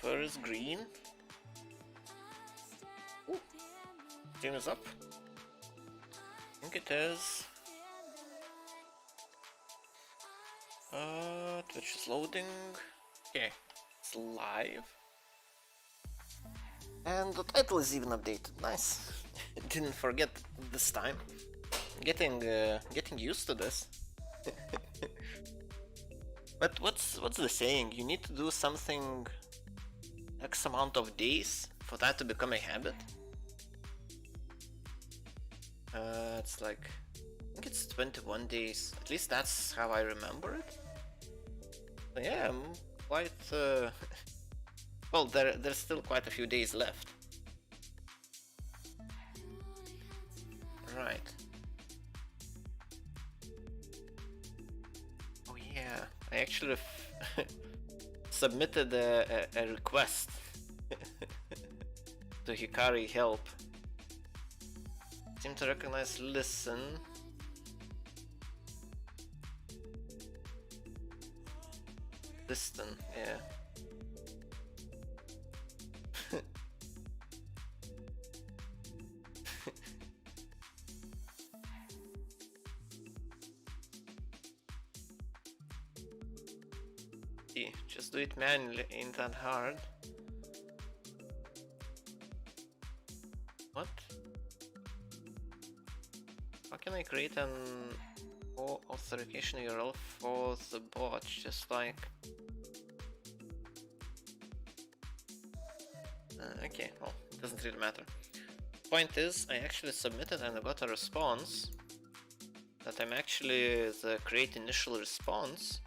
where is green? Ooh, stream is up. I think it is. Twitch is loading. Okay, it's live. And the title is even updated. Nice. Didn't forget this time. Getting used to this. But what's the saying? You need to do something X amount of days for that to become a habit. It's like, I think it's 21 days. At least that's how I remember it. So yeah, I'm quite well, there's still quite a few days left. Right. Oh yeah, I actually submitted a request to Hikari help. Seem to recognize listen. Listen, yeah. Just do it manually, ain't that hard. What? How can I create an authentication URL for the bot? Just like... okay, well, it doesn't really matter. Point is, I actually submitted and I got a response that I'm actually the create initial response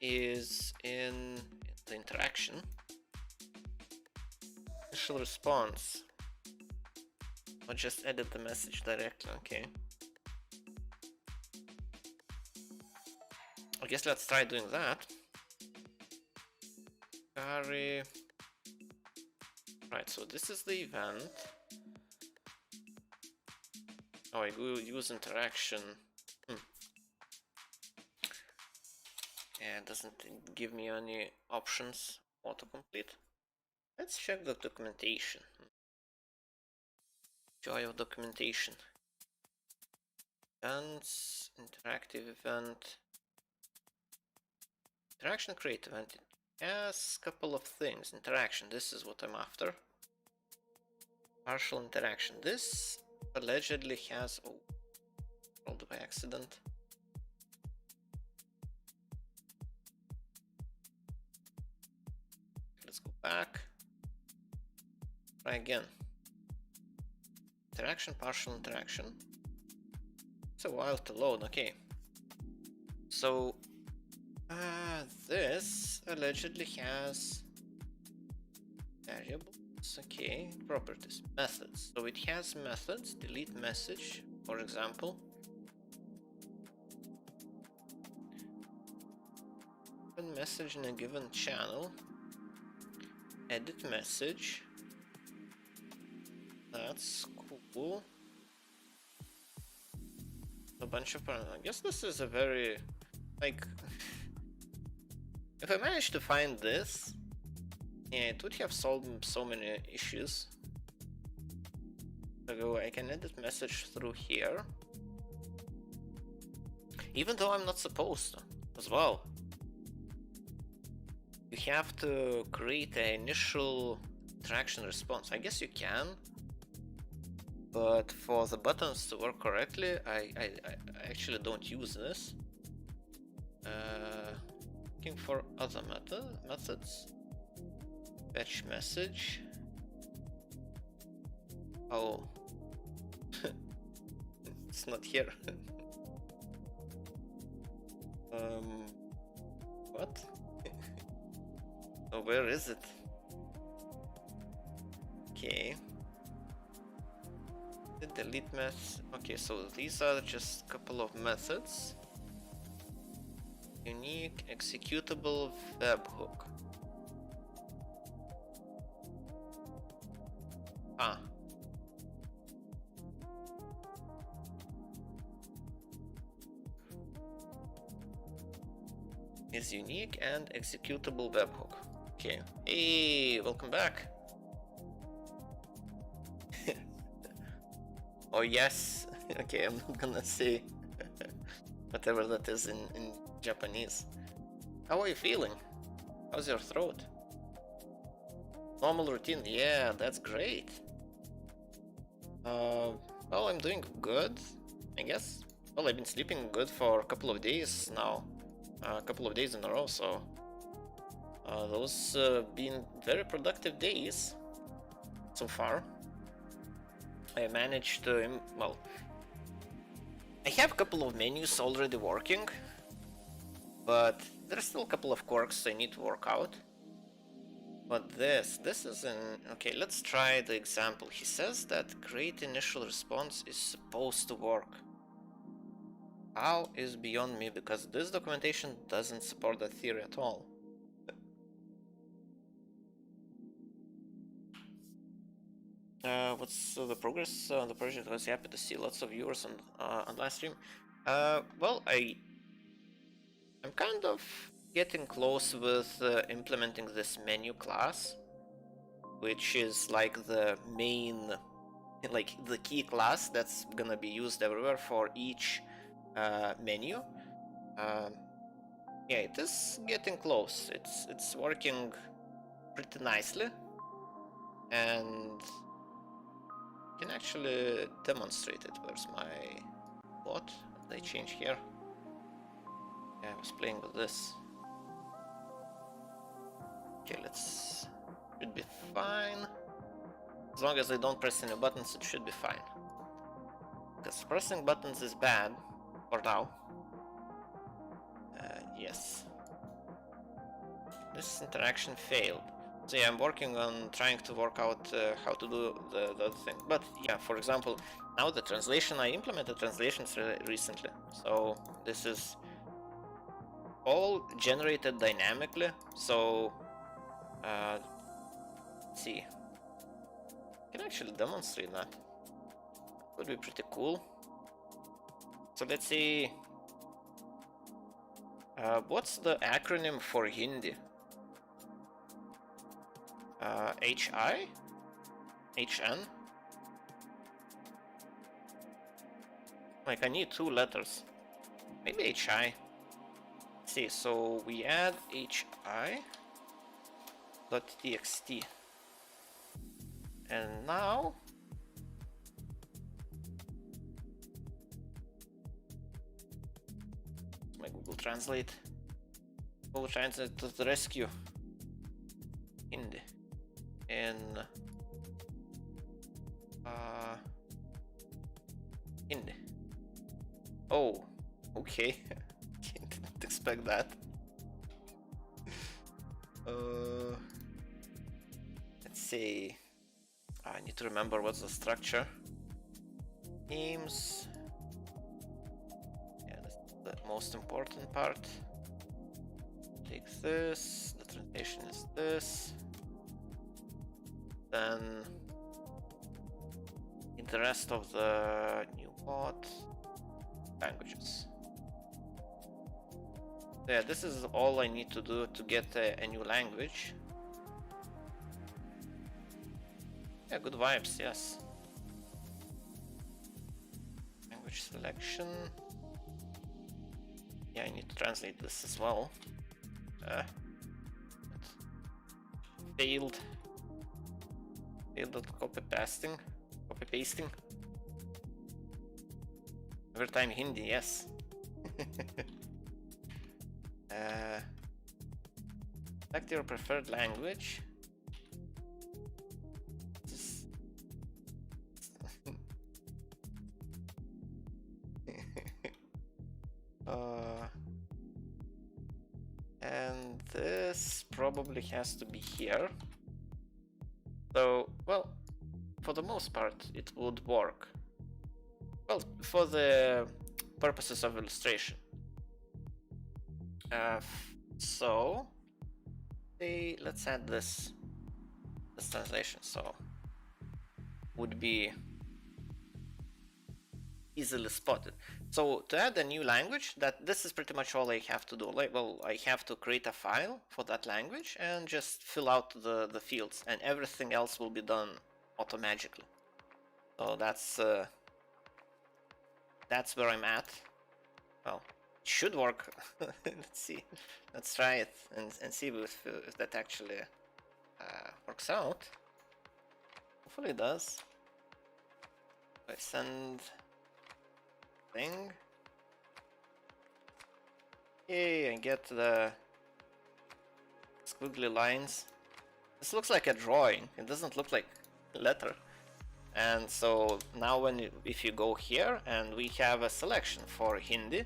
is in the interaction. Initial response. Or just edit the message directly, okay. I guess let's try doing that. Carry. Right, so this is the event. Oh, I will use interaction. Yeah, it doesn't give me any options autocomplete. Let's check the documentation. Joy of documentation. Events, interactive event. Interaction create event. It has a couple of things. Interaction, this is what I'm after. Partial interaction. This allegedly has... oh, rolled by accident. Let's go back. Try again. Interaction, partial interaction. It's a while to load, okay. So, this allegedly has variables, okay, properties, methods. So it has methods, delete message, for example. Open message in a given channel. Edit message. That's cool. A bunch of parameters. I guess this is a very, like, if I managed to find this, yeah, it would have solved so many issues. So I can edit message through here, even though I'm not supposed to, as well. You have to create an initial interaction response. I guess you can, but for the buttons to work correctly, I actually don't use this. Looking for other methods. Fetch message. Oh, it's not here. What? Oh, where is it? Okay. The delete method. Okay, so these are just a couple of methods. Unique executable webhook. Ah. Is unique and executable webhook. Okay. Hey, welcome back. Oh yes. Okay, I'm not gonna say whatever that is in Japanese. How are you feeling? How's your throat? Normal routine? Yeah, that's great. Well, I'm doing good, I guess. Well, I've been sleeping good for a couple of days now. A couple of days in a row, so those been very productive days so far. I managed to, well, I have a couple of menus already working, but there's still a couple of quirks I need to work out. But this is an, okay, let's try the example. He says that create initial response is supposed to work. How is beyond me, because this documentation doesn't support that theory at all. What's the progress on the project? I was happy to see lots of viewers on last stream. Well, I'm kind of getting close with implementing this menu class, which is like the main, like the key class that's gonna be used everywhere for each menu. Yeah, it is getting close. It's working pretty nicely, and I can actually demonstrate it. Where's my bot? What did I change here? Yeah, I was playing with this. Okay, let's... should be fine. As long as I don't press any buttons, it should be fine. Because pressing buttons is bad for now. Yes. This interaction failed. So yeah, I'm working on trying to work out how to do the other thing. But yeah, for example, now the translation, I implemented translations recently. So this is all generated dynamically. So let's see. I can actually demonstrate that. Would be pretty cool. So let's see. What's the acronym for Hindi? HI? HN? Like, I need 2 letters. Maybe HI. Let's see, so we add hi.txt. And now my Google Translate. Google Translate to the rescue. Hindi. In Hindi. Oh, okay. Didn't expect that. Let's see. I need to remember what's the structure. Names. Yeah, that's the most important part. Take this. The translation is this. Then in the rest of the new bot, languages. Yeah, this is all I need to do to get a new language. Yeah, good vibes, yes. Language selection. Yeah, I need to translate this as well. Failed. Failed at copy pasting. Copy pasting. Every time Hindi, yes. Select your preferred language. And this probably has to be here. So, well, for the most part, it would work. Well, for the purposes of illustration. So, let's add this translation. So, would be easily spotted. So to add a new language, this is pretty much all I have to do. Like, well, I have to create a file for that language and just fill out the fields, and everything else will be done automatically. So that's where I'm at. Well, it should work. Let's see. Let's try it and see if that actually works out. Hopefully it does. I send thing. Yay, I get the squiggly lines. This looks like a drawing. It doesn't look like a letter. And so now if you go here and we have a selection for Hindi,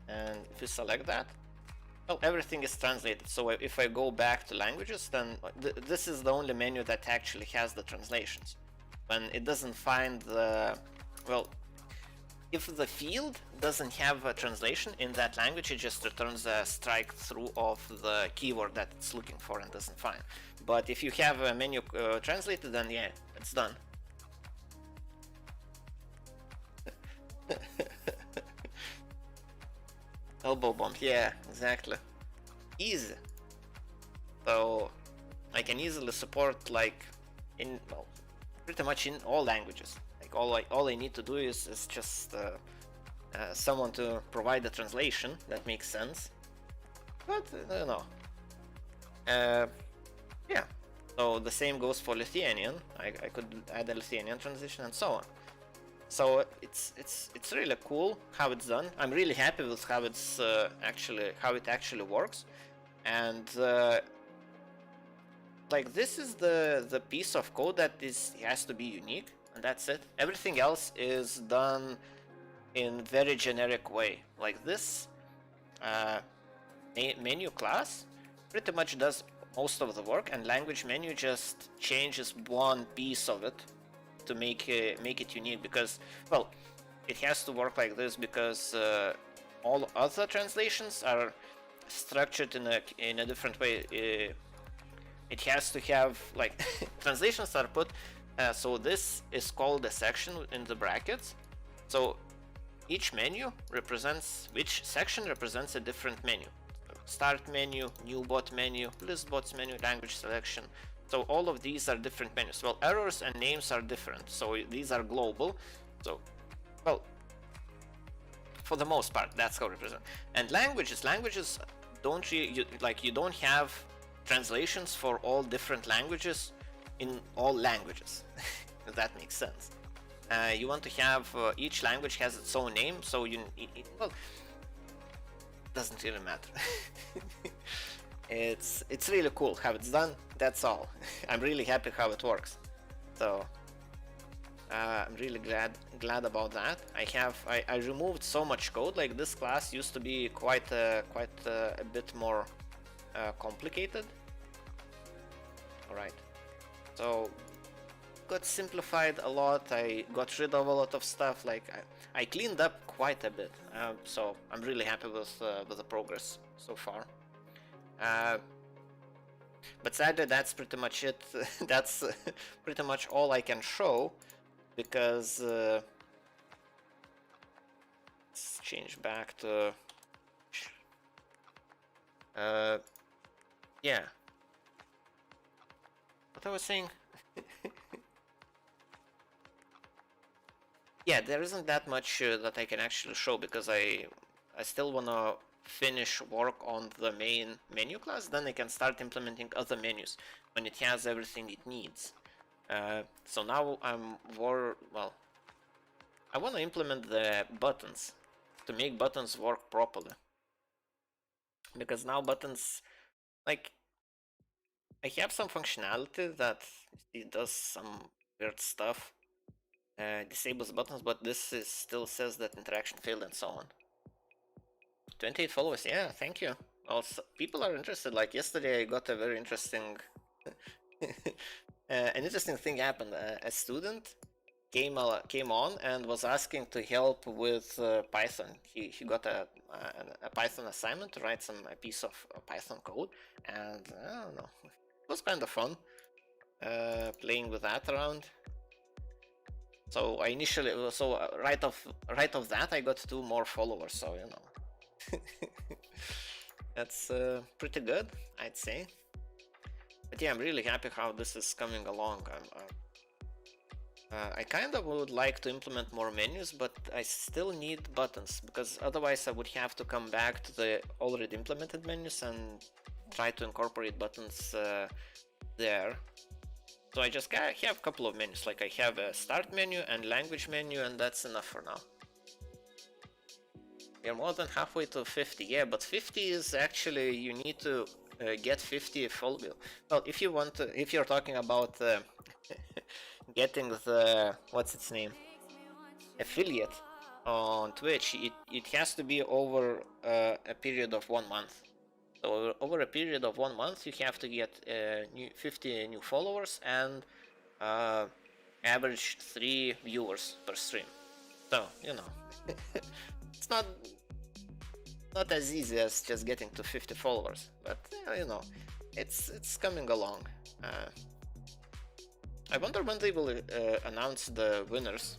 and if you select that, well, everything is translated. So if I go back to languages, then this is the only menu that actually has the translations. When it doesn't find the, well, if the field doesn't have a translation in that language, it just returns a strike through of the keyword that it's looking for and doesn't find. But if you have a menu translated, then yeah, it's done. Elbow bump, yeah, exactly. Easy. So I can easily support, like, in, well, pretty much in all languages. Like all I need to do is just someone to provide the translation that makes sense. But I don't know. Yeah. So the same goes for Lithuanian. I could add a Lithuanian translation and so on. So it's really cool how it's done. I'm really happy with how it's how it actually works, and like this is the piece of code that has to be unique, and that's it. Everything else is done in very generic way. Like this menu class pretty much does most of the work, and language menu just changes one piece of it to make it unique, because, well, it has to work like this because all other translations are structured in a different way. It has to have, like, translations are put so this is called a section in the brackets. So each menu represents, which section represents a different menu. Start menu, new bot menu, list bots menu, language selection. So all of these are different menus. Well, errors and names are different, so these are global. So, well, for the most part, that's how it represents. And languages don't you don't have translations for all different languages in all languages. If that makes sense. You want to have each language has its own name, so well, doesn't really matter. It's really cool how it's done. That's all. I'm really happy how it works. So I'm really glad about that. I removed so much code. Like, this class used to be quite a bit more complicated. All right. So got simplified a lot. I got rid of a lot of stuff. Like, I cleaned up quite a bit. So I'm really happy with the progress so far. But sadly, that's pretty much it. That's pretty much all I can show, because let's change back to yeah, what I was saying. Yeah, there isn't that much that I can actually show, because I still wanna finish work on the main menu class. Then I can start implementing other menus when it has everything it needs. So now I want to implement the buttons to make buttons work properly, because now buttons, like, I have some functionality that it does some weird stuff, disables buttons, but this still says that interaction failed and so on. 28 followers, yeah, thank you. Also, people are interested. Like, yesterday I got a very interesting an interesting thing happened. A student came on and was asking to help with Python. He got a Python assignment to write a piece of Python code, and I don't know, it was kind of fun playing with that around. So I initially, right of that, I got 2 more followers. So you know, that's pretty good, I'd say. But yeah, I'm really happy how this is coming along. I kind of would like to implement more menus, but I still need buttons, because otherwise I would have to come back to the already implemented menus and try to incorporate buttons there. So I just have a couple of menus, like I have a start menu and language menu, and that's enough for now. We're more than halfway to 50, yeah, but 50 is actually, you need to get 50 full. Well, if you want to, if you're talking about getting the, what's its name, affiliate on Twitch, it has to be over a period of 1 month. So over a period of 1 month, you have to get 50 new followers and average 3 viewers per stream. So, you know, it's not as easy as just getting to 50 followers, but you know, it's coming along. I wonder when they will announce the winners.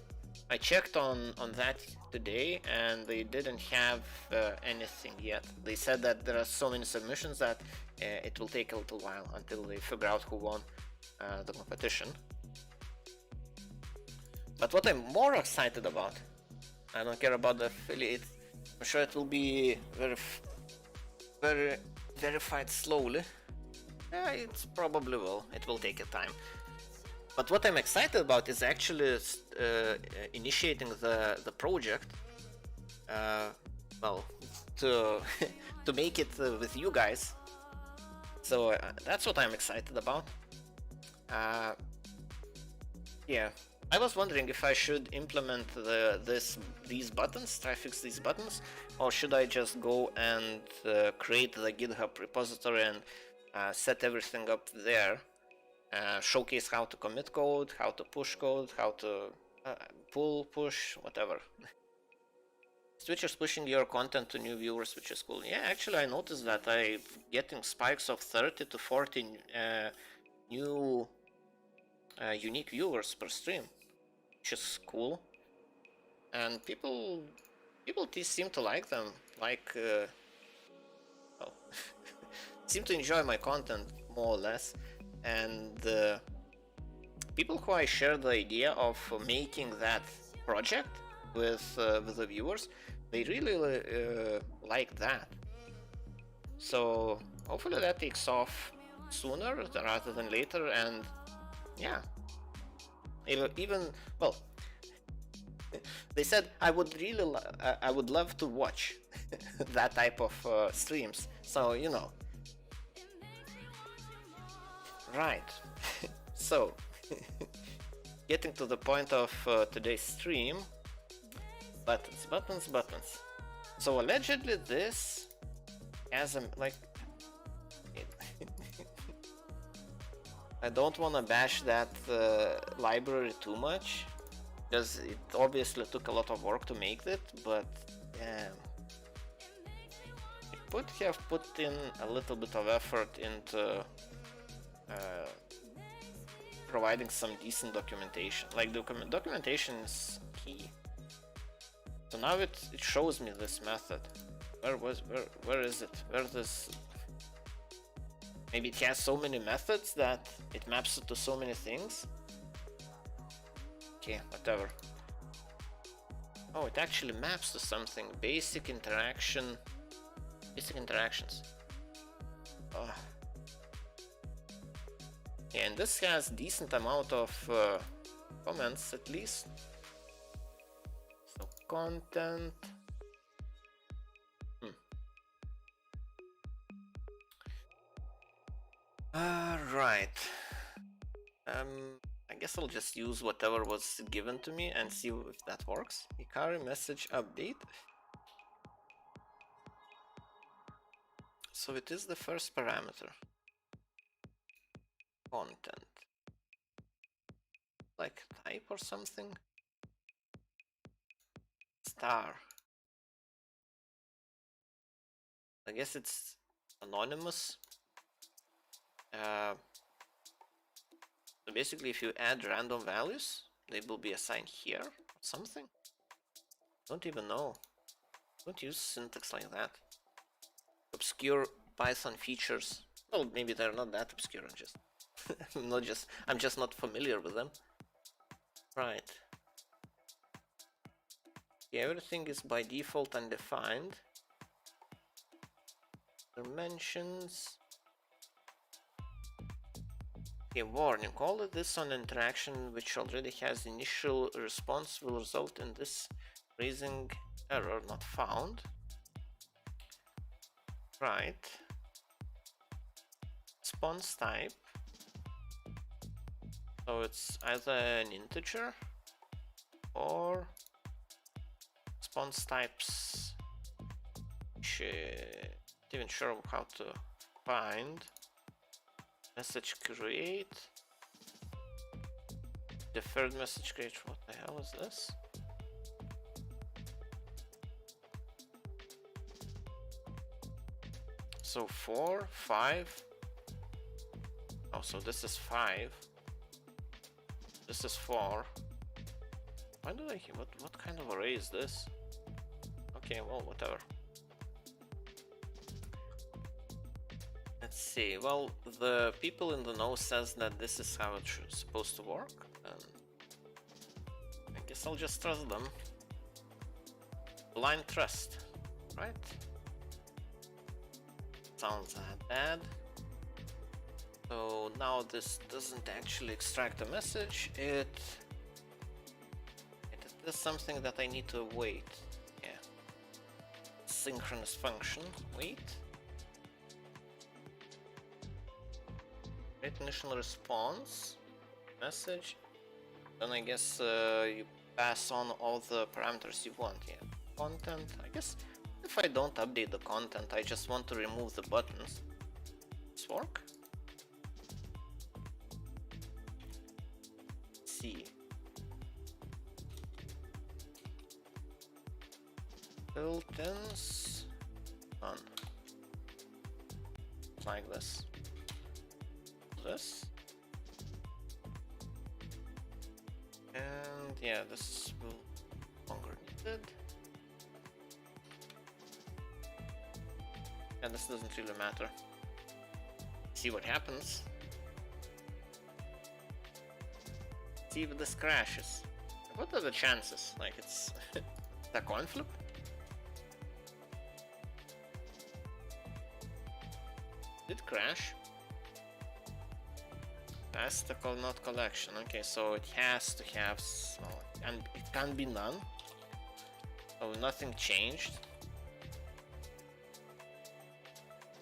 I checked on that today, and they didn't have anything yet. They said that there are so many submissions that it will take a little while until they figure out who won the competition. But what I'm more excited about, I don't care about the affiliate. I'm sure it will be very verified slowly. Yeah, it probably will. It will take a time. But what I'm excited about is actually initiating the project. Well, to to make it with you guys. So that's what I'm excited about. Yeah, I was wondering if I should implement these buttons, try fix these buttons, or should I just go and create the GitHub repository and set everything up there. Showcase how to commit code, how to push code, how to pull, push, whatever. Twitch is pushing your content to new viewers, which is cool. Yeah, actually I noticed that I'm getting spikes of 30 to 40 new unique viewers per stream, which is cool. And people seem to like them, like well, seem to enjoy my content more or less. And people who I share the idea of making that project with the viewers, they really like that. So hopefully that takes off sooner rather than later. And yeah, even well, they said I would love to watch that type of streams. So you know, right. So getting to the point of today's stream, buttons. So allegedly this has a like. I don't want to bash that library too much, because it obviously took a lot of work to make it, but it would have put in a little bit of effort into providing some decent documentation. Like documentation is key. So now it shows me this method. Where is it? Where this? Maybe it has so many methods that it maps it to so many things. Okay, whatever. Oh, it actually maps to something. Basic interactions. Yeah, and this has decent amount of comments at least. So content. Right. I guess I'll just use whatever was given to me and see if that works. Hikari message update. So it is the first parameter. Content. Like type or something? Star. I guess it's anonymous. So basically if you add random values, they will be assigned here or something? Don't even know. Don't use syntax like that. Obscure Python features. Well, maybe they're not that obscure. I'm just not familiar with them. Right. Yeah, everything is by default undefined. Dimensions. Okay, warning. All of this on interaction which already has initial response will result in this raising error not found. Right. Response type. So it's either an integer or response types. Not even sure how to find. Message create. Deferred message create. What the hell is this? So 4, 5. Oh, so this is 5. This is 4. Why do I? What kind of array is this? Okay, well, whatever. Let's see. Well, the people in the know says that this is how it's supposed to work. I guess I'll just trust them. Blind trust, right? Sounds that bad. So now this doesn't actually extract a message. It is something that I need to wait. Yeah. Synchronous function. Wait. Create initial response. Message. Then I guess you pass on all the parameters you want. Yeah. Content. I guess if I don't update the content, I just want to remove the buttons. Does this work? Let's see. Built-ins. None. Like this. This. And yeah, this will no longer needed. And this doesn't really matter. See what happens. See if this crashes. What are the chances? Like it's a coin flip? Did crash? Testicle not collection. Okay, so it has to have, well, and it can't be none. So nothing changed.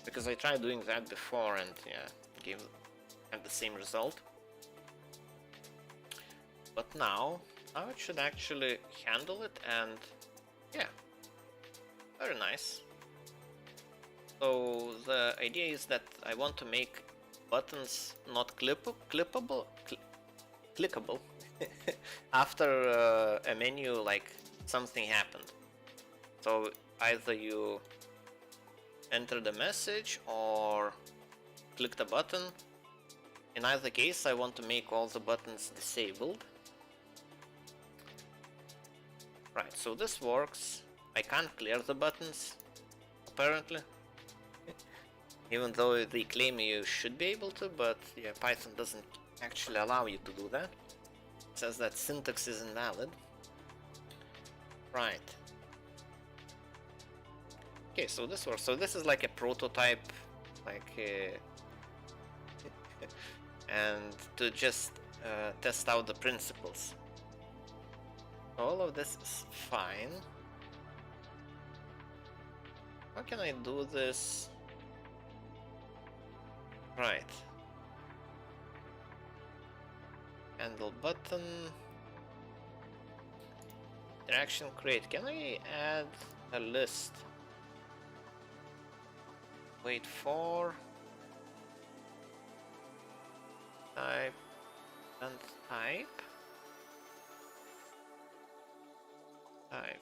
Because I tried doing that before and yeah, had the same result. But now it should actually handle it, and yeah, very nice. So the idea is that I want to make buttons not clickable after a menu, like something happened. So either you enter the message or click the button. In either case, I want to make all the buttons disabled. Right, so this works. I can't clear the buttons, apparently. Even though they claim you should be able to, but yeah, Python doesn't actually allow you to do that. It says that syntax is invalid. Right. Okay, so this works. So this is like a prototype, like and to just test out the principles. All of this is fine. How can I do this? Right. Handle button. Interaction create. Can I add a list? Wait for type and type. Type.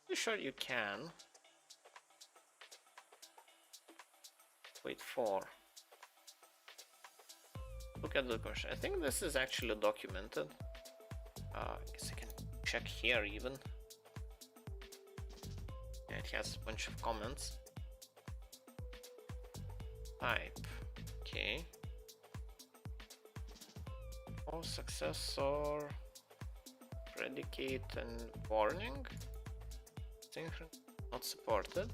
Pretty sure you can. wait for. Look at the question. I think this is actually documented. I guess I can check here even. Yeah, it has a bunch of comments. Type. Okay. Oh, successor, predicate and warning. Synchron not supported.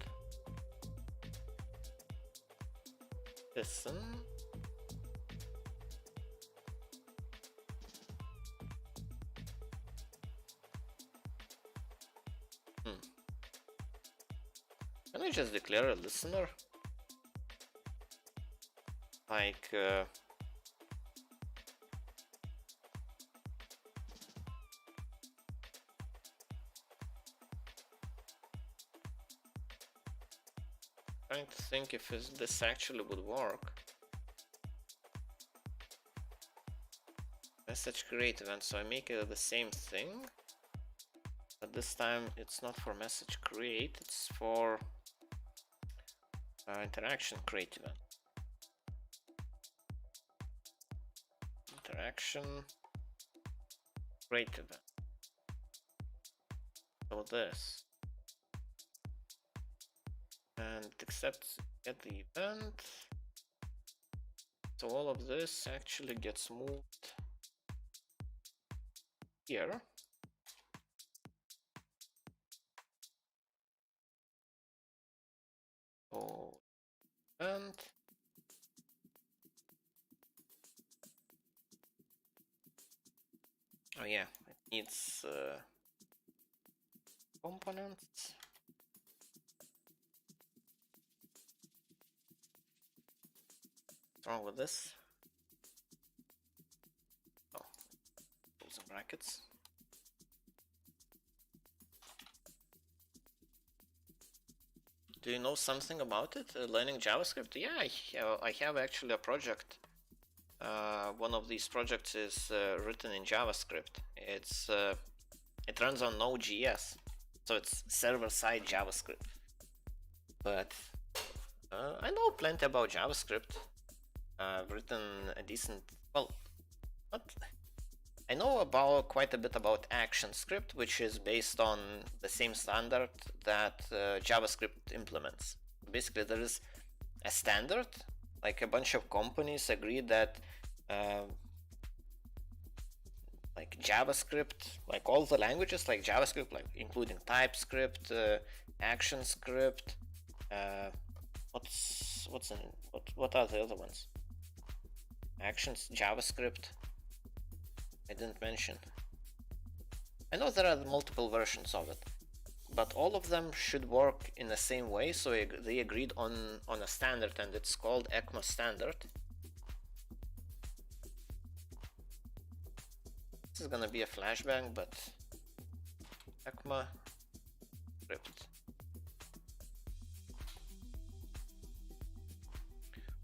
Listen. Can I just declare a listener? Like trying to think if this actually would work. Message create event, so I make the same thing, but this time it's not for message create, it's for interaction create event. Interaction create event. So this. And it accepts get the event. So all of this actually gets moved here. So event. Oh yeah, it needs components. What's wrong with this? Oh, close the brackets. Do you know something about it? Learning JavaScript? Yeah, I have actually a project. One of these projects is written in JavaScript. It runs on Node.js, so it's server-side JavaScript. But I know plenty about JavaScript. I've written a decent, well, not. I know about quite a bit about ActionScript, which is based on the same standard that JavaScript implements. Basically, there is a standard, like a bunch of companies agree that like JavaScript, like all the languages like JavaScript, like including TypeScript, ActionScript, what are the other ones? Actions, JavaScript. I didn't mention. I know there are multiple versions of it, but all of them should work in the same way, so they agreed on a standard, and it's called ECMA standard. This is gonna be a flashbang, but ECMA script.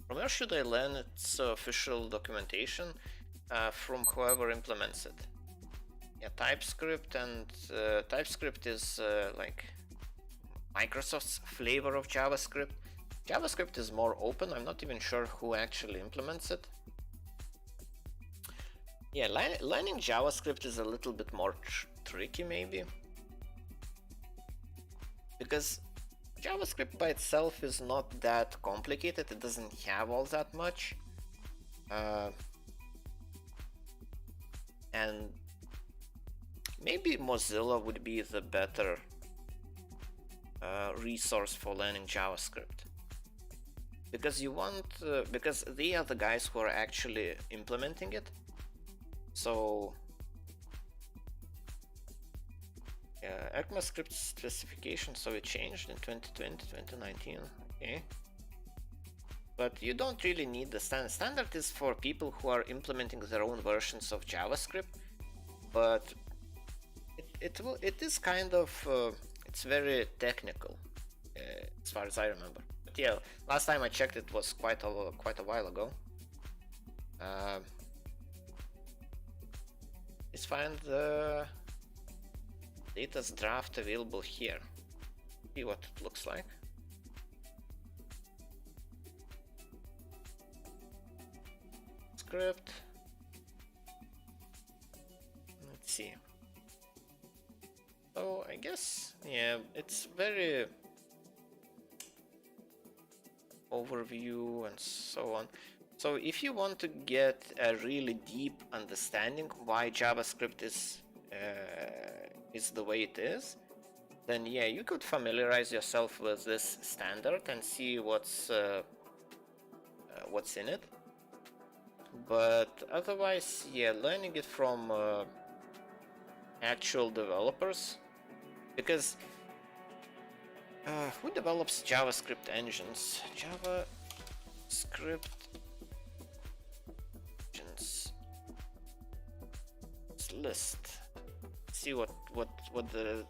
From where should I learn its official documentation? From whoever implements it. Yeah, TypeScript, and TypeScript is like Microsoft's flavor of JavaScript. JavaScript is more open. I'm not even sure who actually implements it. Yeah, learning JavaScript is a little bit more tricky maybe, because JavaScript by itself is not that complicated. It doesn't have all that much. And maybe Mozilla would be the better resource for learning JavaScript, because because they are the guys who are actually implementing it. So ECMAScript specification, so it changed in 2020, 2019. Okay. But you don't really need the standard. Standard is for people who are implementing their own versions of JavaScript, but it is kind of it's very technical as far as I remember. But yeah, last time I checked, it was quite a while ago. Let's find the latest draft available here. See what it looks like. JavaScript. Let's see. So I guess, yeah, it's very overview and so on. So if you want to get a really deep understanding why JavaScript is the way it is, then yeah, you could familiarize yourself with this standard and see what's in it. But otherwise, yeah, learning it from actual developers, because who develops JavaScript engines? JavaScript engines list. See what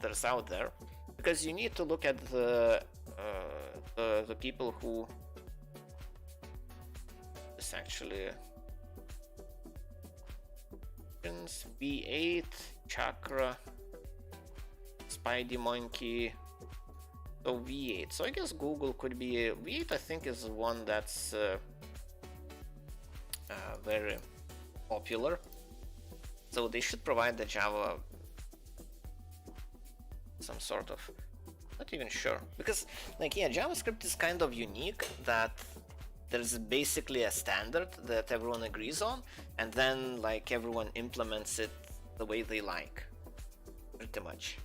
there's out there, because you need to look at the people who is actually V8, Chakra, Spidey Monkey. So V8. So I guess Google could be V8. I think is one that's very popular. So they should provide the Java some sort of, not even sure, because like yeah, JavaScript is kind of unique that there's basically a standard that everyone agrees on, and then like everyone implements it the way they like, pretty much.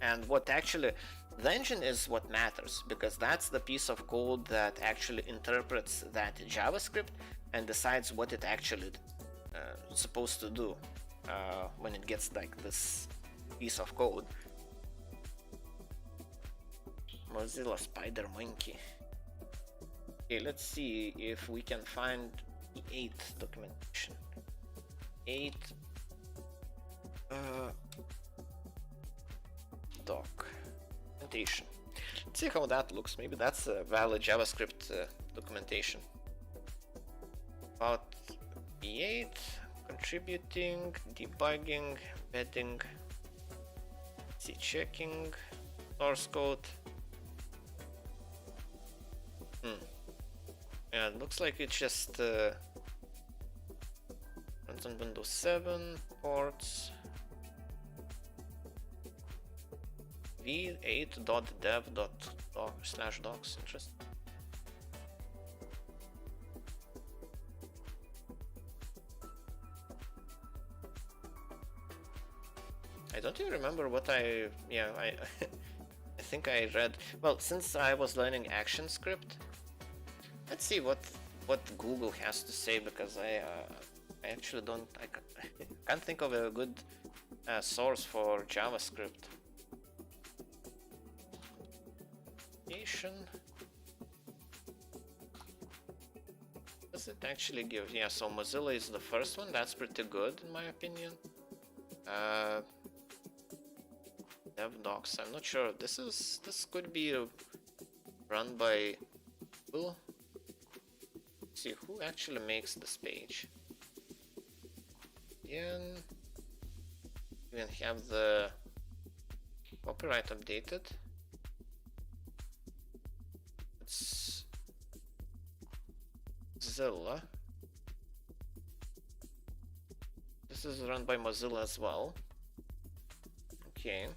And what actually, the engine is what matters, because that's the piece of code that actually interprets that JavaScript and decides what it actually supposed to do when it gets like this piece of code. Mozilla Spider Monkey. Okay, let's see if we can find the 8 documentation. 8 documentation. Let's see how that looks. Maybe that's a valid JavaScript documentation. About V8, contributing, debugging, embedding, see checking, source code. Yeah, it looks like it's just runs on Windows 7 ports. v8.dev.doc/docs. Interesting. I don't even remember what I I think I read. Well, since I was learning ActionScript, let's see what Google has to say, because I actually I can't think of a good source for JavaScript. Does it actually give? Yeah, so Mozilla is the first one. That's pretty good in my opinion. DevDocs. I'm not sure. This could be run by Google. Let's see who actually makes this page. Again, we can have the copyright updated. It's Mozilla. This is run by Mozilla as well. Okay.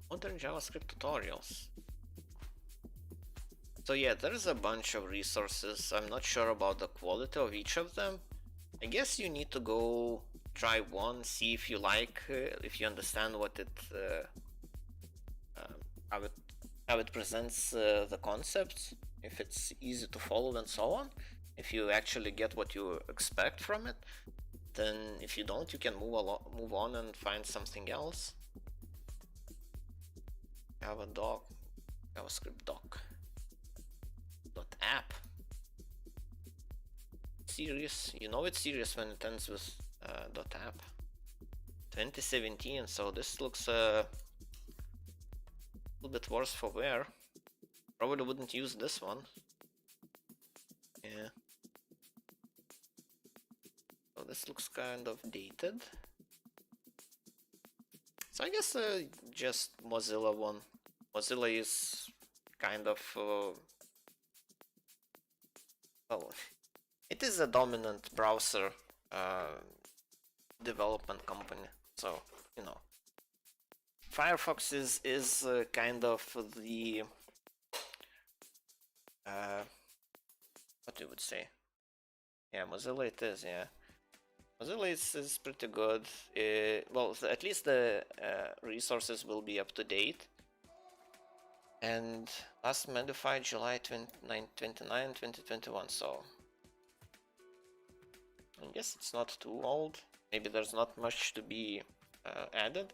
Modern JavaScript tutorials. So yeah, there's a bunch of resources. I'm not sure about the quality of each of them. I guess you need to go try one, see if you like, if you understand what it, how it presents the concepts, if it's easy to follow and so on. If you actually get what you expect from it, then if you don't, you can move on and find something else. Have a doc, JavaScript doc. .app. Serious, you know it's serious when it ends with .app. 2017, so this looks a little bit worse for wear. Probably wouldn't use this one. Yeah. So this looks kind of dated. So I guess just Mozilla one. Mozilla is kind of well, it is a dominant browser development company, so you know, Firefox is kind of the what you would say. Yeah, Mozilla it is. Yeah, Mozilla is pretty good. Well, at least the resources will be up to date. And last modified July 29, 2021, so I guess it's not too old. Maybe there's not much to be added.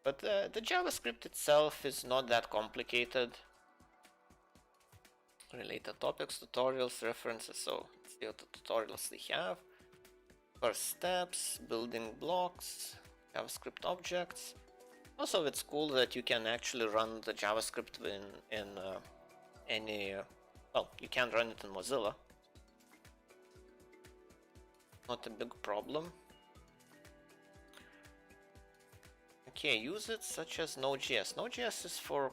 But the JavaScript itself is not that complicated. Related topics, tutorials, references, so let's see what the tutorials they have. First steps, building blocks, JavaScript objects. Also, it's cool that you can actually run the JavaScript in any, well, you can run it in Mozilla. Not a big problem. Okay, use it such as Node.js. Node.js is for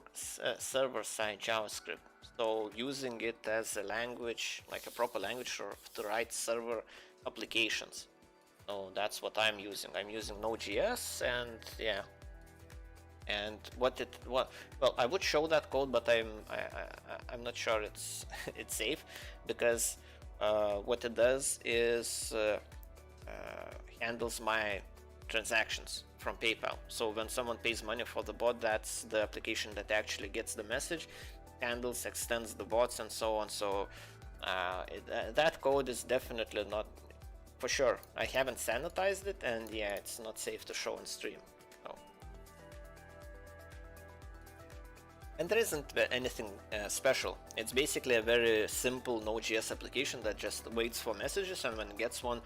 server-side JavaScript. So using it as a language, like a proper language to write server applications. So that's what I'm using. I'm using Node.js, and yeah. And well, I would show that code, but I'm not sure it's it's safe, because what it does is handles my transactions from PayPal. So when someone pays money for the bot, that's the application that actually gets the message, handles, extends the bots, and so on. So that code is definitely not, for sure. I haven't sanitized it, and yeah, it's not safe to show on stream. So. And there isn't anything special. It's basically a very simple Node.js application that just waits for messages, and when it gets one,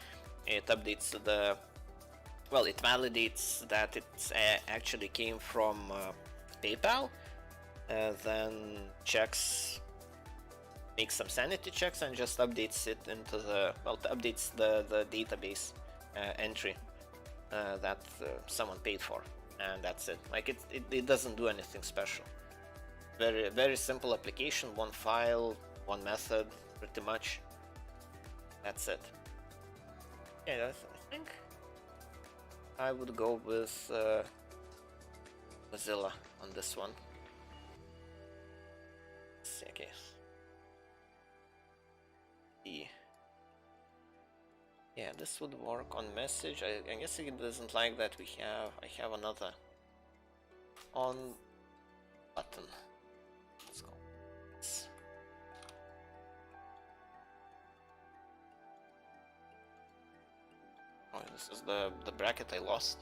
it updates the, well, it validates that it actually came from PayPal, then checks, makes some sanity checks, and just updates it into the, well, updates the database entry that someone paid for, and that's it. Like it doesn't do anything special. Very simple application, one file, one method, pretty much. That's it. Yeah, I think I would go with Mozilla on this one. Let's see, okay. Yeah, this would work on message. I guess it doesn't like that I have another on button. Let's go. Oh, this is the bracket I lost.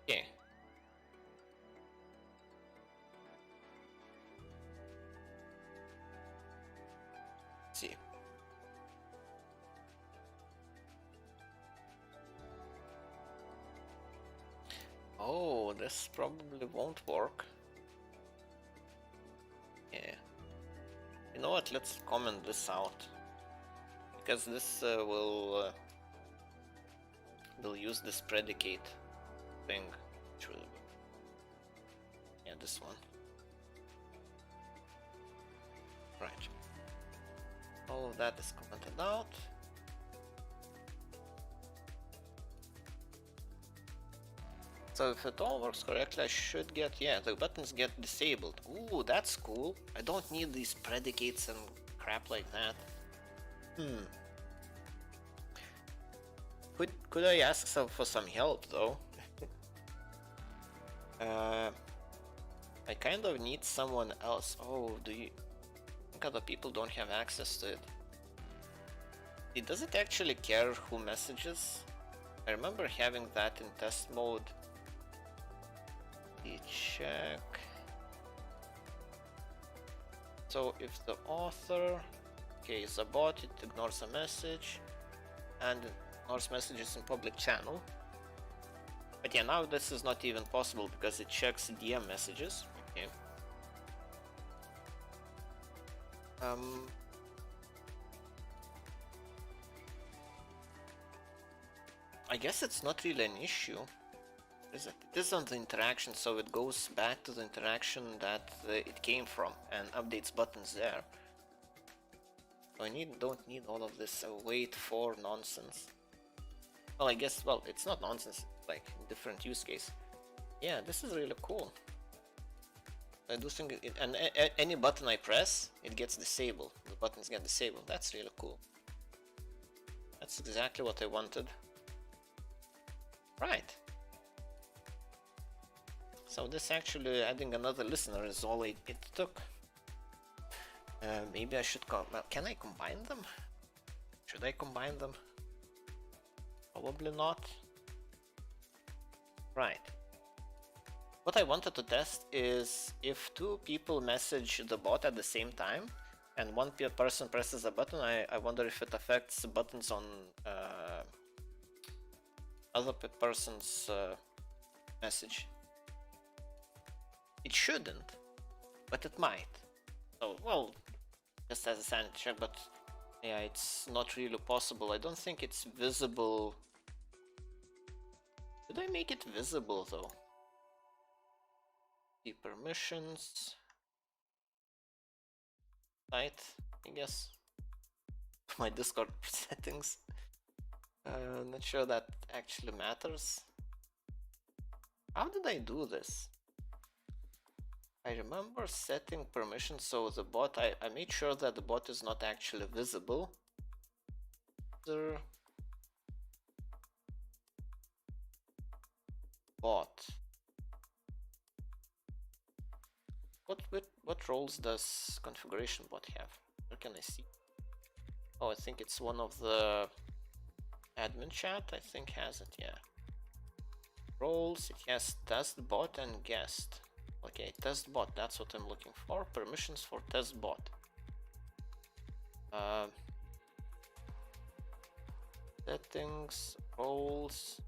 Okay. Let's see. Oh, this probably won't work. Yeah. You know what? Let's comment this out, because this will use this predicate thing, which will, yeah, this one. Right. All of that is commented out. So if it all works correctly, I should get, yeah, the buttons get disabled. Ooh, that's cool. I don't need these predicates and crap like that. Could I ask for some help though? I kind of need someone else. Oh, do you think other people don't have access to it? Does it actually care who messages? I remember having that in test mode. Check. So if the author, okay, is a bot, it ignores a message and ignores messages in public channel. But yeah, now this is not even possible because it checks DM messages. Okay. I guess it's not really an issue. It is on the interaction, so it goes back to the interaction that it came from and updates buttons there. Don't need all of this wait for nonsense. Well, I guess, well, it's not nonsense, like different use case. Yeah, this is really cool. I do think and any button I press, it gets disabled. The buttons get disabled. That's really cool. That's exactly what I wanted. Right. So this actually adding another listener is all it took. Maybe I should well, can I combine them? Should I combine them? Probably not. Right. What I wanted to test is if two people message the bot at the same time and one person presses a button, I wonder if it affects buttons on other person's message. It shouldn't, but it might. So, well, just as a sanity check, but yeah, it's not really possible. I don't think it's visible. Did I make it visible though? The permissions. Right, I guess. My Discord settings. Not sure that actually matters. How did I do this? I remember setting permissions so the bot, I made sure that the bot is not actually visible. Bot. What roles does configuration bot have? Where can I see? Oh, I think it's one of the admin chat, I think has it, yeah. Roles, it has test bot and guest. Okay, test bot, that's what I'm looking for. Permissions for test bot. Settings, roles.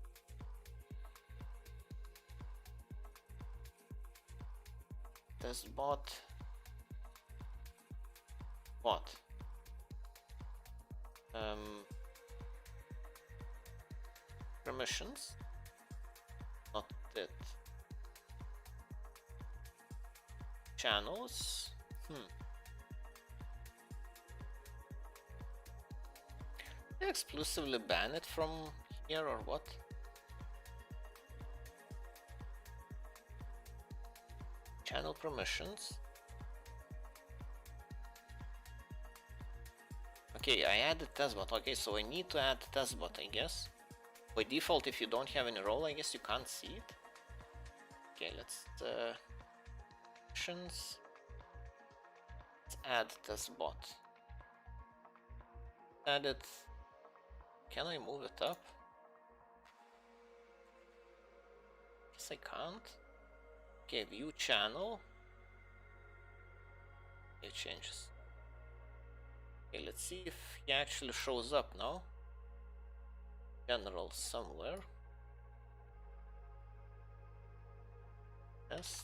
Test bot. Bot. Permissions. Not it. Channels. They exclusively ban it from here or what? Channel permissions. Okay, I added testbot. Okay, so I need to add testbot, I guess. By default, if you don't have any role, I guess you can't see it. Okay, let's let's add testbot. Add it. Can I move it up? Guess I can't. Okay, view channel. It changes. Okay, let's see if he actually shows up now. General somewhere. Yes.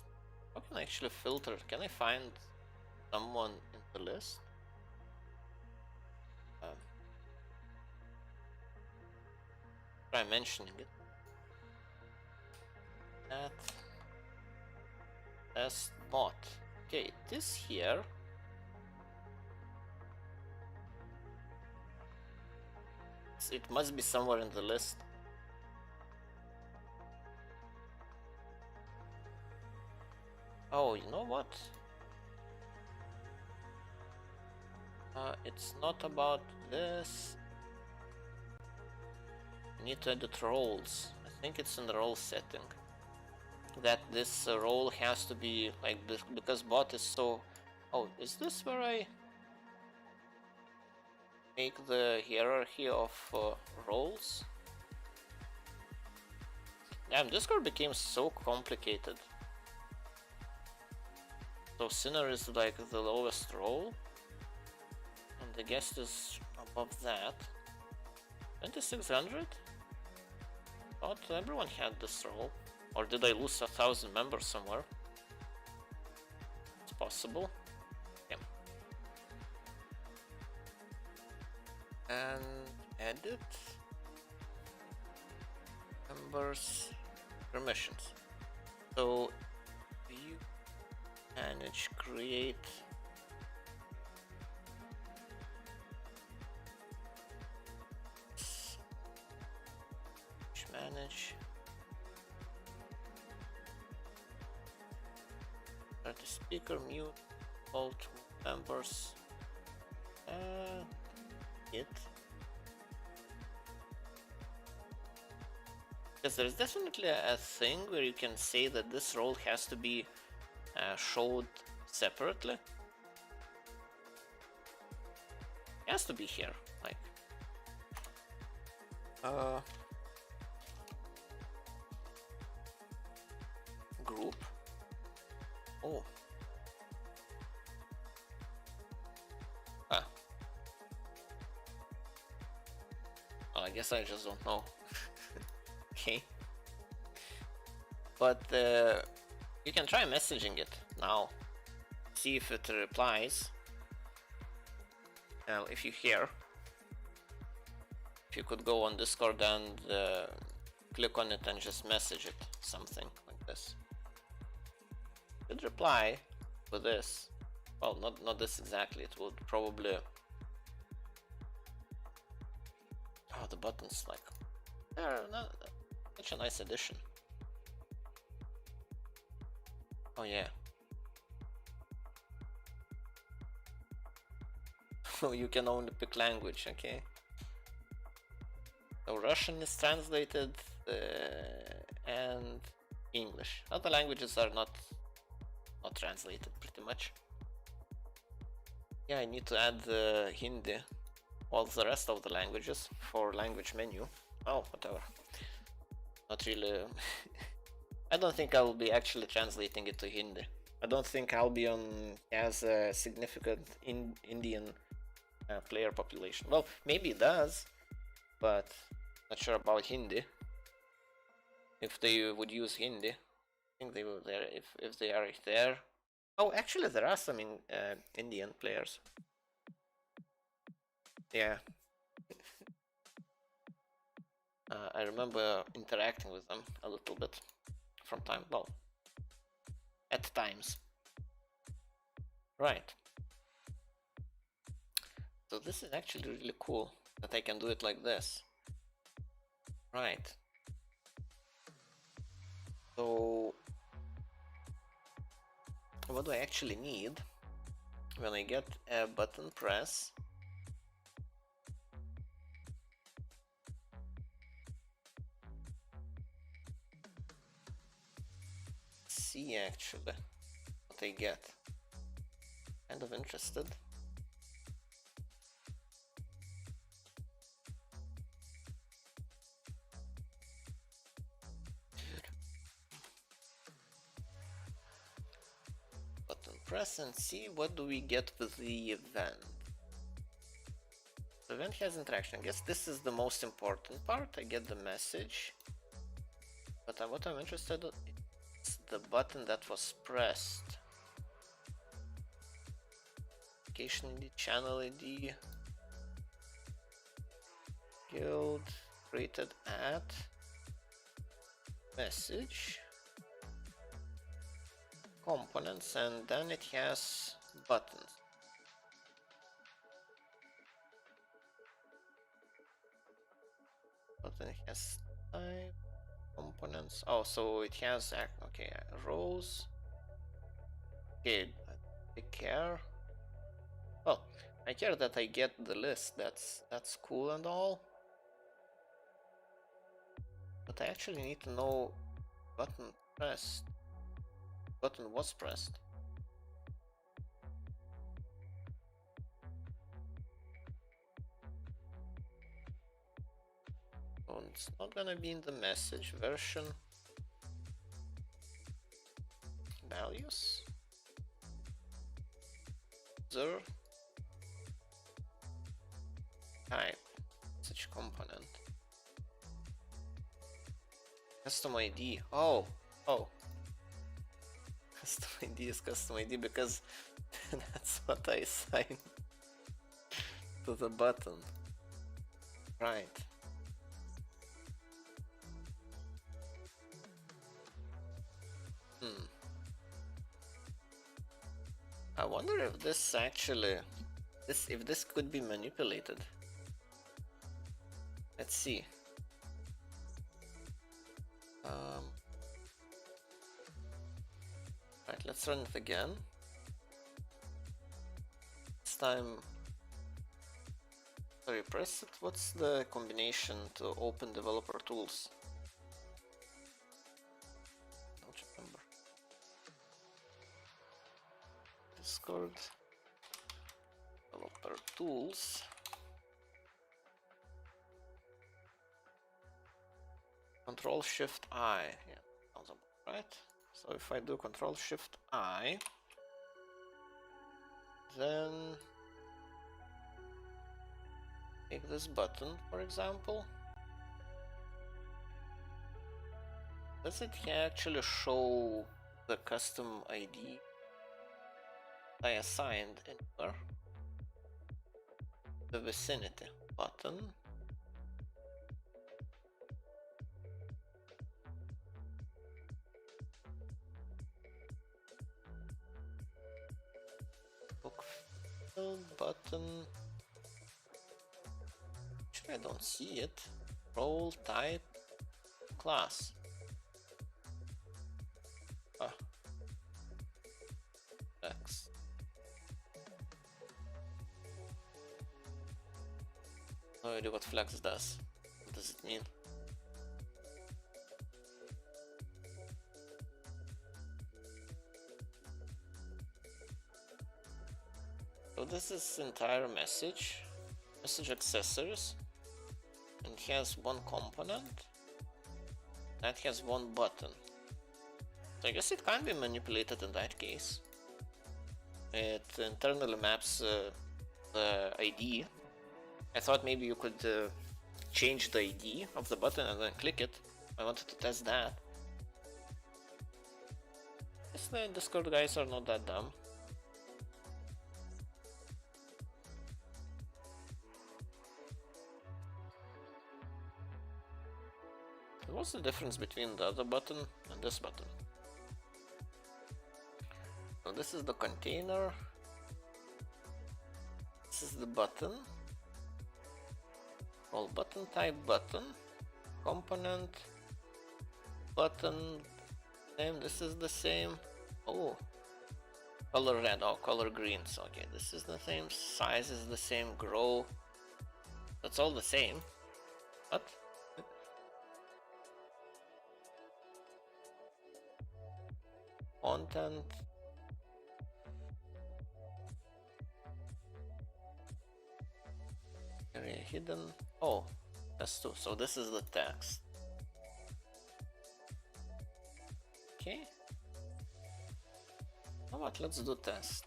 How can I actually filter? Can I find someone in the list? Try mentioning it. That test bot. Okay, this here. It must be somewhere in the list. Oh, you know what? It's not about this. I need to edit roles. I think it's in the role setting. That this role has to be like this because bot is so. Oh, is this where I make the hierarchy of roles? Damn, Discord became so complicated. So Sinner is like the lowest role, and the guest is above that. 2600? Thought everyone had this role. Or did I lose 1,000 members somewhere? It's possible. Yeah. And edit members permissions. So view, manage, create. manage. Start the speaker, mute all members. It. Because there's definitely a thing where you can say that this role has to be showed separately. It has to be here, like group. Oh. Oh, I guess I just don't know. Okay. But you can try messaging it now. See if it replies. Now, if you hear, if you could go on Discord and click on it and just message it something like this. It would reply with this. Well, not this exactly. It would probably. Oh, the buttons, like, they're not such a nice addition. Oh yeah. So you can only pick language, okay? So Russian is translated and English. Other languages are not translated pretty much. Yeah, I need to add Hindi. All the rest of the languages for language menu. Oh, whatever. Not really. I don't think I'll be actually translating it to Hindi. I don't think Albion has a significant Indian player population. Well, maybe it does, but not sure about Hindi. If they would use Hindi, I think they will there. If they are there. Oh, actually, there are some Indian players. Yeah. I remember interacting with them a little bit from time, well, at times. Right. So this is actually really cool that I can do it like this. Right. So what do I actually need when I get a button press? See actually what I get. Kind of interested. Button press and see what do we get with the event. The event has interaction. I guess this is the most important part. I get the message. But what I'm interested in is the button that was pressed. Application ID, channel ID, guild, created at, message, components, and then it has buttons. Button has type, components. Oh, so it has okay, rows. Okay, take care. Well, I care that I get the list. That's cool and all. But I actually need to know button pressed. Button was pressed. So it's not gonna be in the message version. Values. User. Type. Message component. Custom ID. Oh. Custom ID is custom ID because that's what I assigned to the button. Right. I wonder if this actually, if this could be manipulated. Let's see. Right, let's run it again. This time, sorry, press it. What's the combination to open developer tools? Don't remember. Discord developer tools. Control Shift I. Yeah, sounds about right. So if I do Control Shift I, then take this button, for example. Does it actually show the custom ID I assigned anywhere? The vicinity button. Book fill button. Actually, I don't see it. Role type class. Ah. X. No idea what flex does. What does it mean? So this is entire message accessories, and it has one component that has one button. So I guess it can be manipulated in that case. It internally maps the ID. I thought maybe you could change the ID of the button and then click it. I wanted to test that. I guess the Discord guys are not that dumb. What's the difference between the other button and this button? So this is the container. This is the button. All button type button. Component. Button. Name. This is the same. Oh. Color red. Oh, color green. So okay, this is the same. Size is the same. Grow. That's all the same. What? Content. Area hidden. Oh, that's two. So this is the text. Okay. How about let's do test.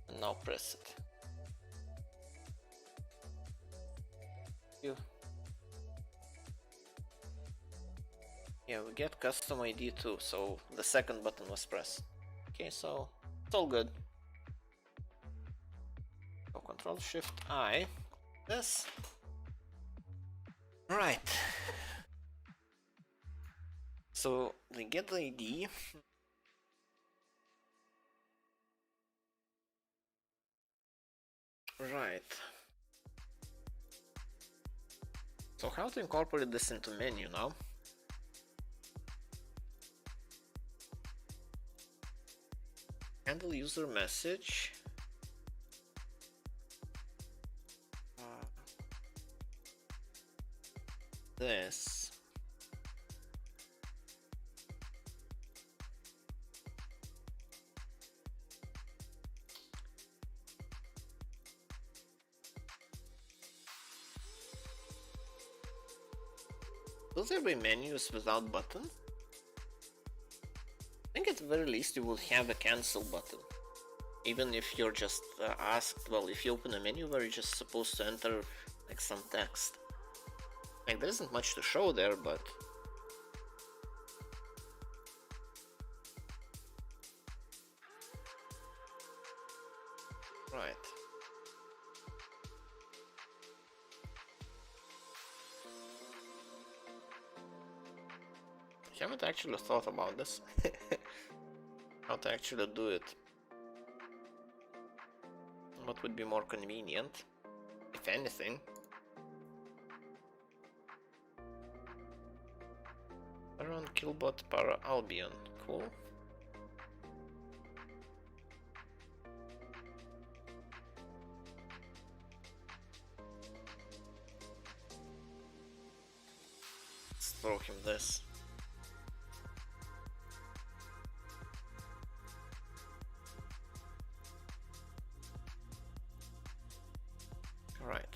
And now press it. Yeah, we get custom ID too, so the second button was pressed. Okay, so it's all good. So Control Shift I. This. Right. So we get the ID. Right. So how to incorporate this into menu now? Handle user message. This. Will there be menus without buttons? I think at the very least you will have a cancel button. Even if you're just asked, well, if you open a menu where you're just supposed to enter like some text. Like there isn't much to show there, but right. I haven't actually thought about this. How to actually do it. What would be more convenient, if anything? Killbot para Albion. Cool. Let's throw him this. Alright,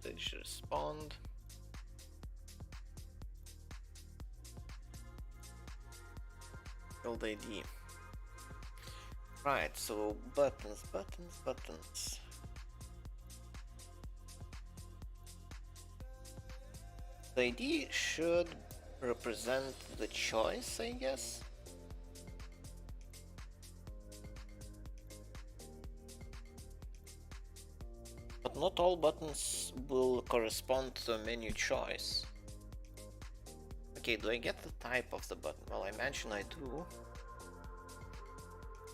they should respond. Build ID. Right, so buttons. The ID should represent the choice, I guess. But not all buttons will correspond to a menu choice. Okay, do I get the type of the button? Well, I imagine I do.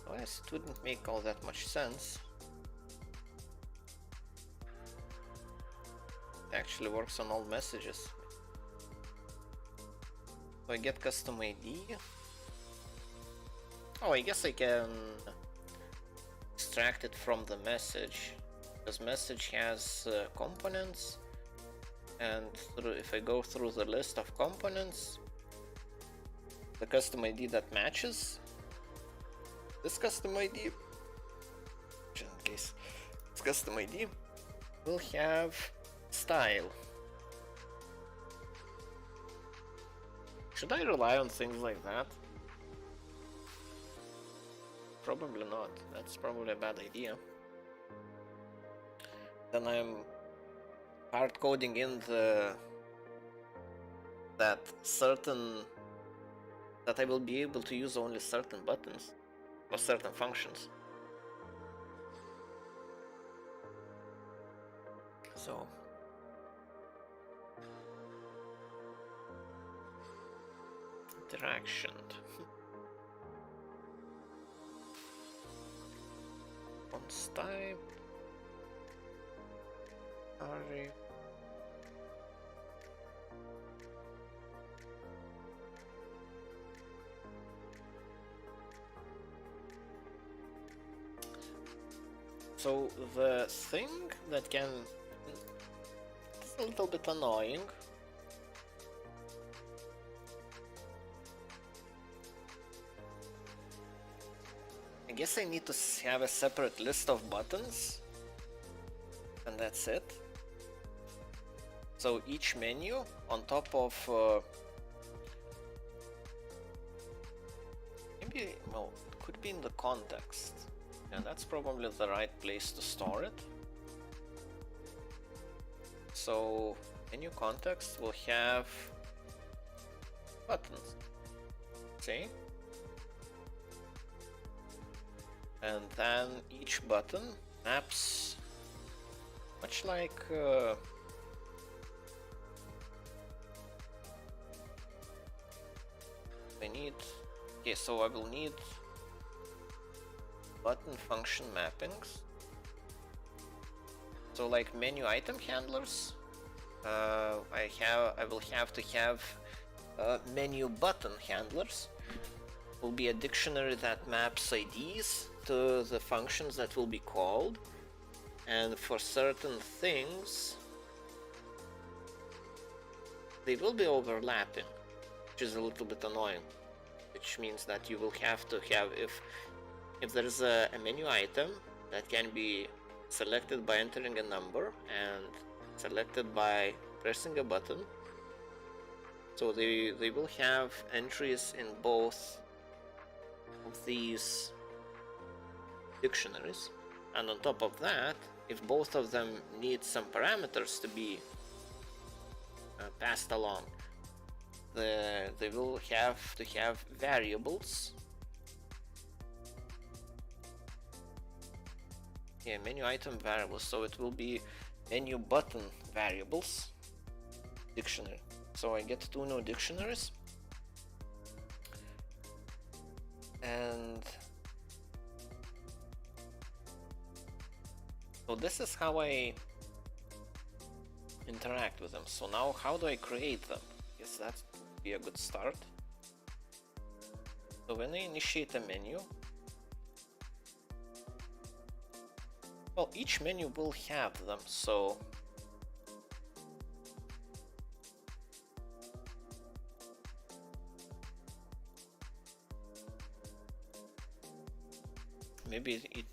Otherwise, it wouldn't make all that much sense. It actually works on all messages. So I get custom ID. Oh, I guess I can extract it from the message, because message has components, and if I go through the list of components, the custom ID that matches this custom ID, in case this custom ID will have style. Should I rely on things like that? Probably not. That's probably a bad idea. Then I'm hard coding in that I will be able to use only certain buttons or certain functions. So interaction. Fonts type. Array. So the thing that it's a little bit annoying. I guess I need to have a separate list of buttons, and that's it. So each menu on top of maybe, well, it could be in the context. Yeah, that's probably the right place to store it. So menu context will have buttons. See? And then each button maps much like I need. Okay, so I will need button function mappings. So like menu item handlers, I will have to have menu button handlers. Will be a dictionary that maps IDs to the functions that will be called, and for certain things they will be overlapping, which is a little bit annoying, which means that you will have to have, if there is a menu item that can be selected by entering a number and selected by pressing a button, so they will have entries in both of these dictionaries. And on top of that, if both of them need some parameters to be passed along, they will have to have variables. Yeah, menu item variables, so it will be menu button variables dictionary. So I get 2 new dictionaries, and so this is how I interact with them. So now how do I create them? I guess that would be a good start. So when I initiate a menu, well, each menu will have them, so maybe it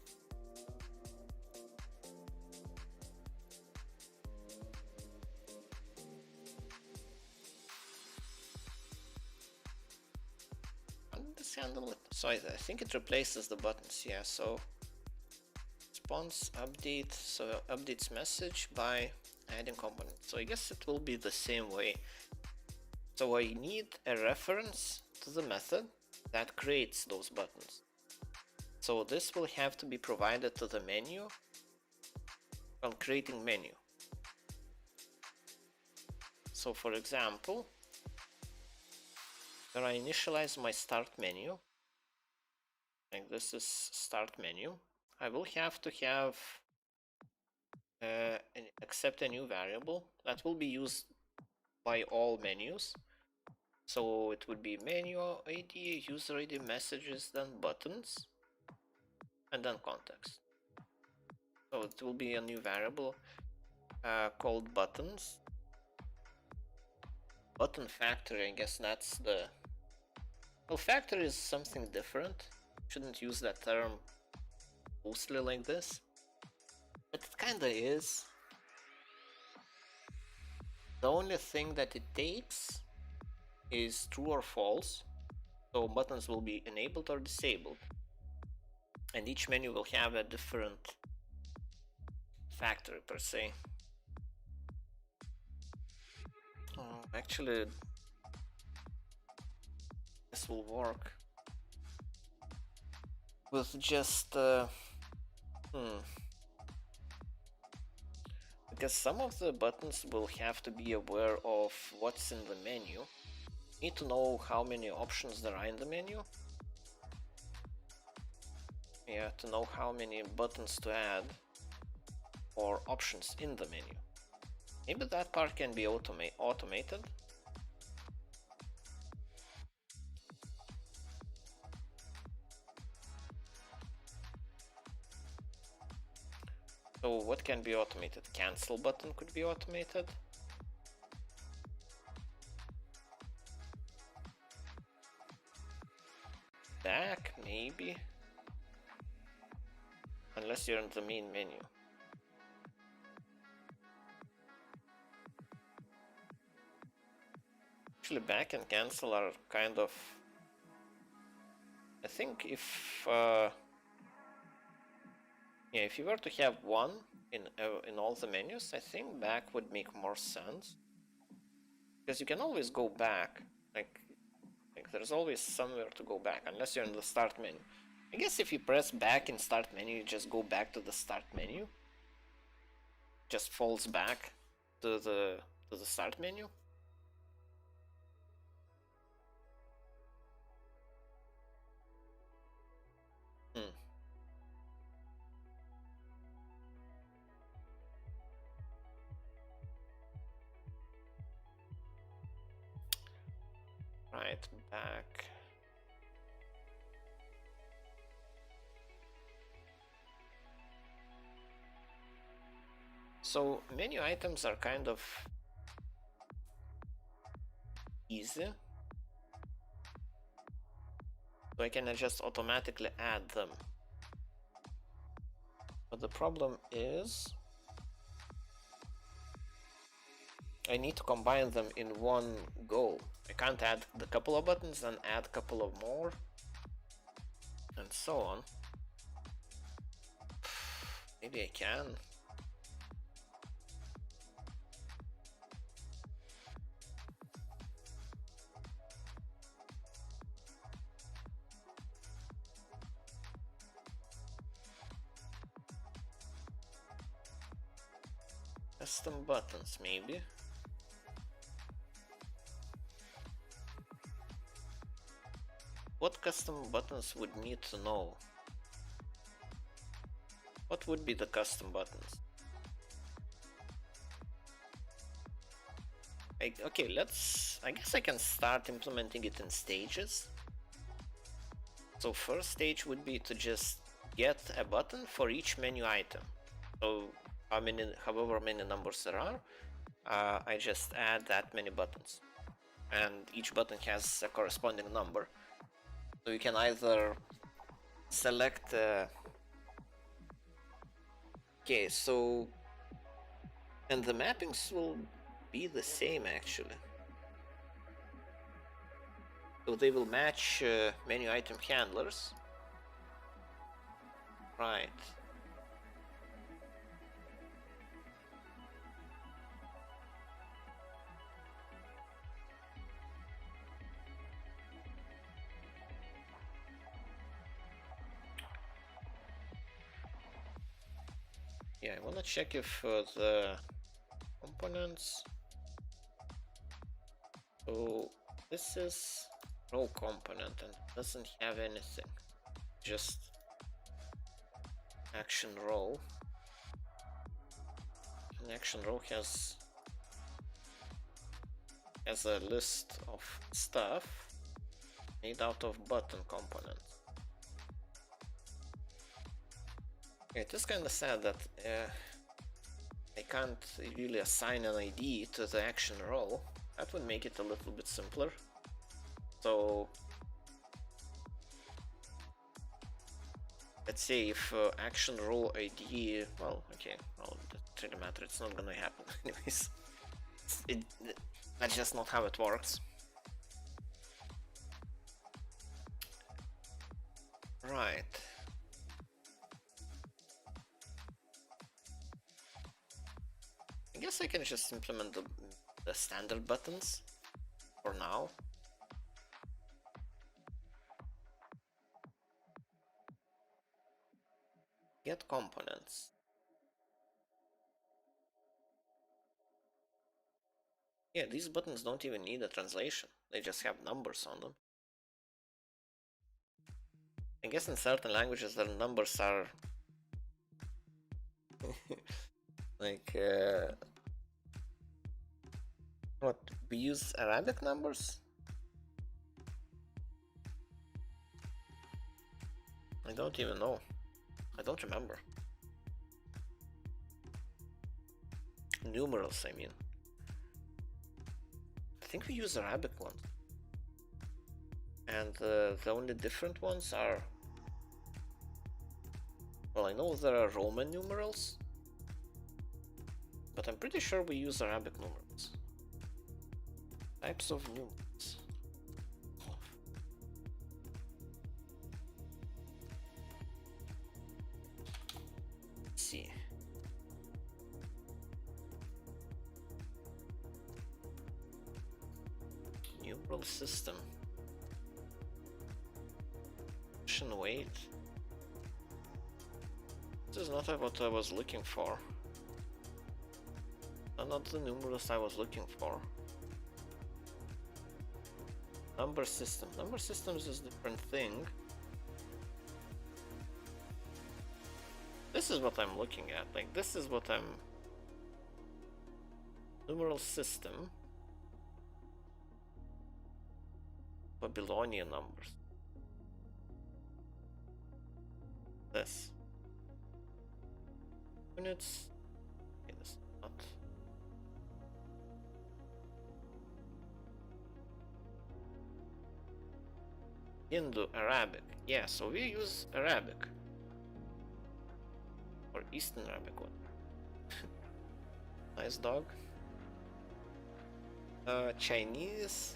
how did this handle it? So I think it replaces the buttons, yeah, so response update, so updates message by adding component. So I guess it will be the same way. So I need a reference to the method that creates those buttons. So this will have to be provided to the menu while creating menu. So for example, when I initialize my start menu, like this is start menu, I will have to have accept a new variable that will be used by all menus. So it would be menu ID, user ID, messages, then buttons, and then context. So it will be a new variable called buttons. Button factory, I guess that's the... Well, factory is something different. Shouldn't use that term loosely like this, but it kinda is. The only thing that it takes is true or false, so buttons will be enabled or disabled, and each menu will have a different factory per se. Actually, this will work with just because some of the buttons will have to be aware of what's in the menu. Need to know how many options there are in the menu. Yeah, to know how many buttons to add or options in the menu. Maybe that part can be automated. So what can be automated? Cancel button could be automated. Back, maybe. Unless you're in the main menu. Actually, back and cancel are kind of... I think if... yeah, if you were to have one in all the menus, I think back would make more sense. Because you can always go back. Like there's always somewhere to go back, unless you're in the start menu. I guess if you press back in start menu, you just go back to the start menu. Just falls back to the start menu. Right, back. So menu items are kind of easy. So I can just automatically add them. But the problem is I need to combine them in one go. I can't add the couple of buttons and add a couple of more, and so on. Maybe I can. Custom buttons, maybe. What custom buttons would need to know? What would be the custom buttons? Okay, I guess I can start implementing it in stages. So first stage would be to just get a button for each menu item. So however many numbers there are, I just add that many buttons, and each button has a corresponding number. So you can either select okay, so and the mappings will be the same actually. So they will match menu item handlers. Right. Yeah, I wanna check if the components. So this is row component and doesn't have anything. Just action row. And action row has a list of stuff made out of button components. It is kind of sad that I can't really assign an ID to the action row. That would make it a little bit simpler. So let's say if action row ID, well, okay, well, it doesn't really matter. It's not gonna happen anyways. That's just not how it works. Right. I guess I can just implement the standard buttons for now. Get components. Yeah, these buttons don't even need a translation. They just have numbers on them. I guess in certain languages the numbers are like what, we use Arabic numbers? I don't even know. I don't remember. Numerals, I mean. I think we use Arabic ones. And the only different ones are... Well, I know there are Roman numerals, but I'm pretty sure we use Arabic numerals. Types of numerals. Let's see. Numeral system. Weight. This is not what I was looking for. Not the numerals I was looking for. Number system. Number systems is a different thing. This is what I'm looking at. Like, this is what I'm... Numeral system. Babylonian numbers. This. Units. Okay, this is not. Hindu, Arabic. Yeah, so we use Arabic. Or Eastern Arabic one. Nice dog. Chinese.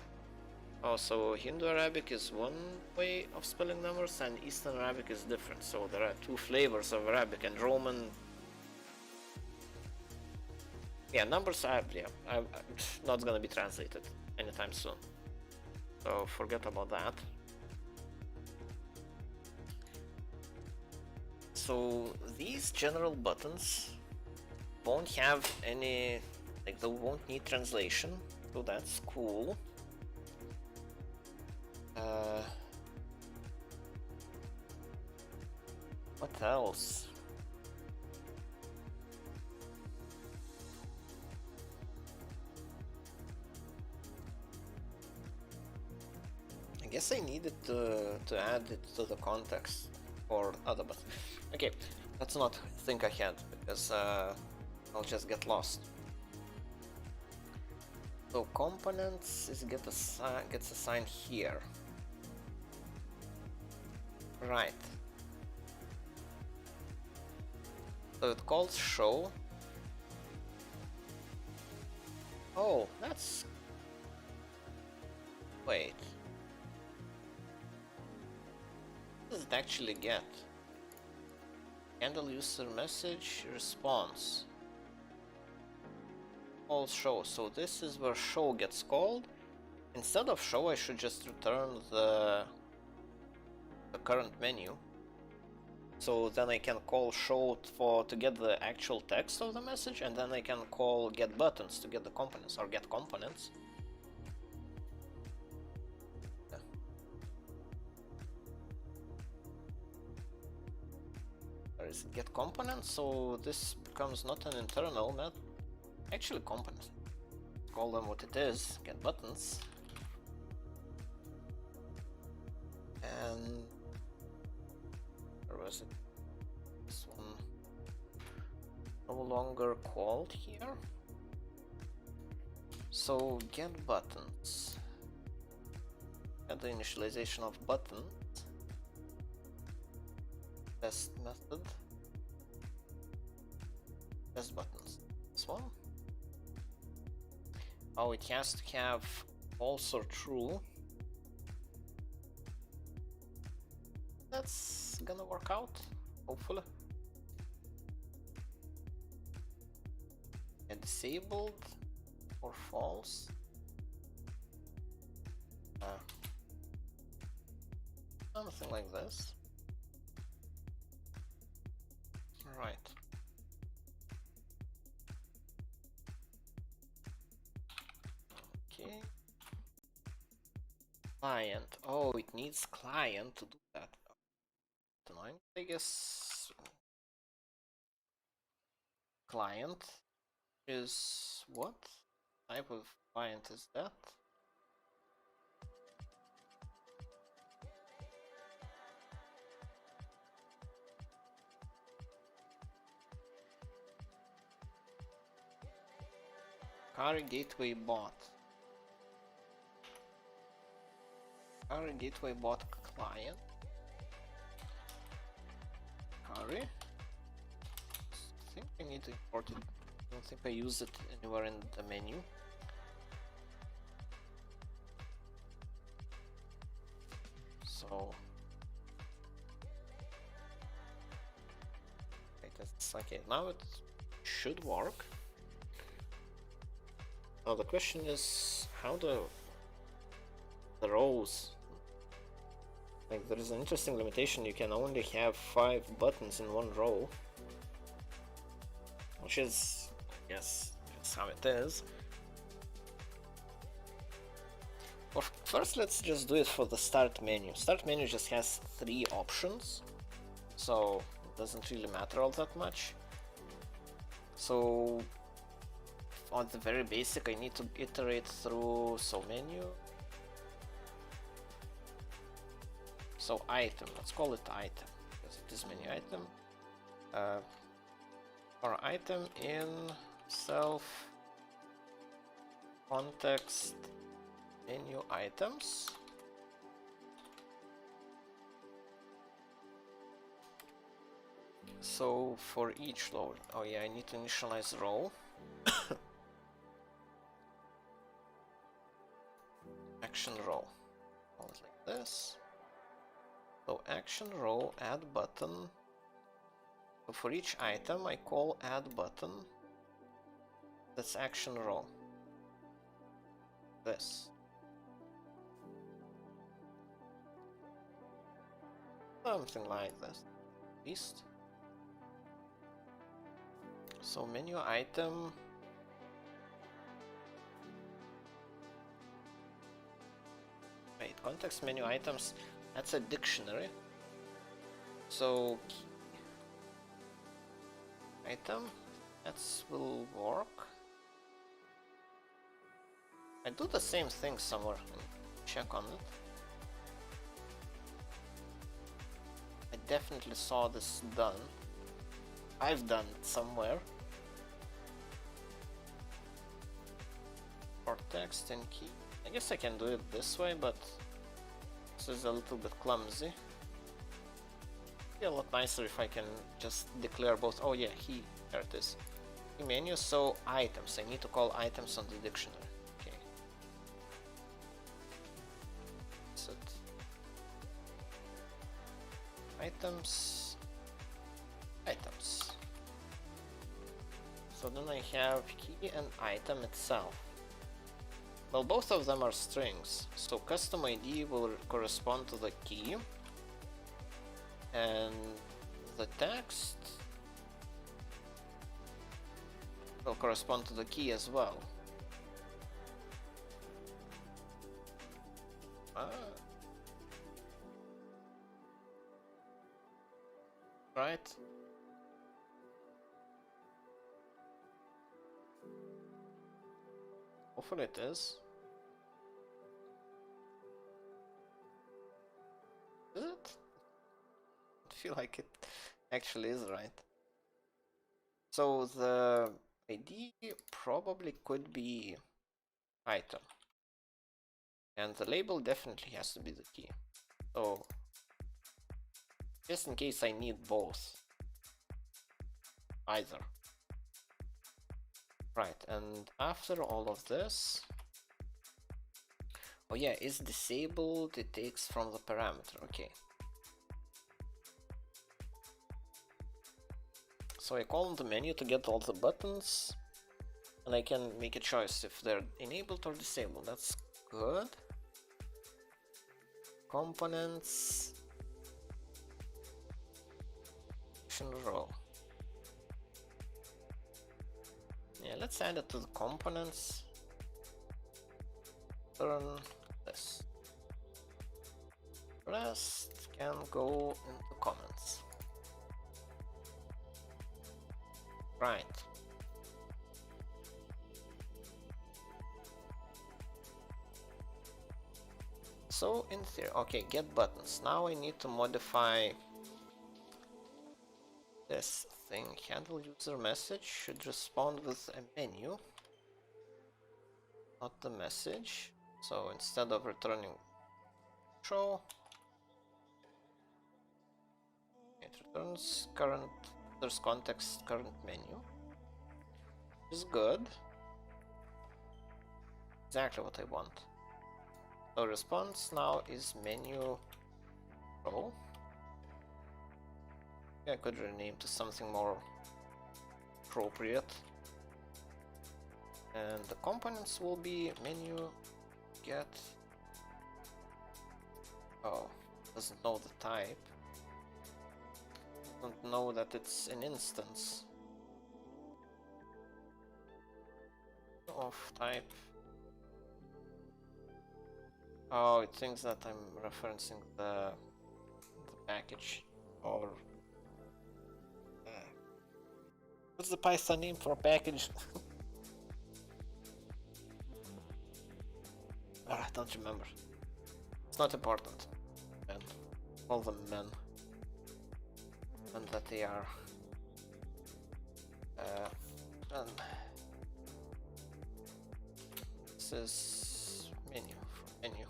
Oh, so Hindu Arabic is one way of spelling numbers and Eastern Arabic is different. So there are two flavors of Arabic, and Roman. Yeah, numbers are, yeah, not gonna be translated anytime soon. So forget about that. So these general buttons won't have any, like, they won't need translation. So that's cool. What else? I guess I needed to add it to the context for other buttons. Okay, let's not think ahead because I'll just get lost. So components is gets assigned here. Right. So it calls show. Oh, that's... Wait. What does it actually get? Handle user message response. Calls show. So this is where show gets called. Instead of show, I should just return the current menu. So then I can call show to get the actual text of the message, and then I can call get buttons to get the components, or get components. Yeah. There is get components, so this becomes not an internal method, actually component. Call them what it is, get buttons. And where was it? This one no longer called here. So get buttons. Get the initialization of buttons. Test method. Test buttons. This one. Oh, it has to have false or true. That's gonna work out, hopefully. And disabled or false. Something like this. Right. Okay. Client. Oh, it needs client to do that. I guess client is what type of client is that? Curry gateway bot. Curry gateway bot client. Curry. I think I need to import it. I don't think I use it anywhere in the menu. So okay, now it should work. Now the question is how the rows, like there is an interesting limitation, you can only have 5 buttons in one row, which is, I guess, that's how it is. Well, first let's just do it for the start menu. Start menu just has 3 options, so it doesn't really matter all that much. So on the very basic, I need to iterate through menu. So item, let's call it item because it is menu item. For item in self context menu items. So for each row, oh yeah, I need to initialize row. Action row, almost like this. So action row, add button. So for each item I call add button. That's action row. This. Something like this, at least. So menu item. Wait, context menu items, that's a dictionary. So item, that will work. I do the same thing somewhere, check on it. definitely saw this done. I've done it somewhere. For text and key. I guess I can do it this way, but this is a little bit clumsy. It'd be a lot nicer if I can just declare both. Oh yeah, there it is. Key menu, so items. I need to call items on the dictionary. Okay. Set items. Items. So then I have key and item itself. Well, both of them are strings, so custom ID will correspond to the key, and the text will correspond to the key as well. Right? Hopefully it is. Is it? I feel like it actually is right. So the ID probably could be item. And the label definitely has to be the key. So just in case I need both. Either. Right, and after all of this, oh yeah, is disabled, it takes from the parameter, okay. So I call the menu to get all the buttons, and I can make a choice if they're enabled or disabled. That's good. Components, action row. Yeah, let's add it to the components. Turn this. Rest can go into comments. Right. So in theory, okay, get buttons. Now I need to modify this thing. Handle user message should respond with a menu, not the message. So instead of returning show, it returns current, there's context current menu. Is good. Exactly what I want. So response now is menu row. I could rename to something more appropriate. And the components will be menu get. Oh, doesn't know the type. Doesn't know that it's an instance of type. Oh, it thinks that I'm referencing the package, or what's the Python name for a package? I don't remember. It's not important. Men. All them men. And that they are. Men. This is menu. Menu.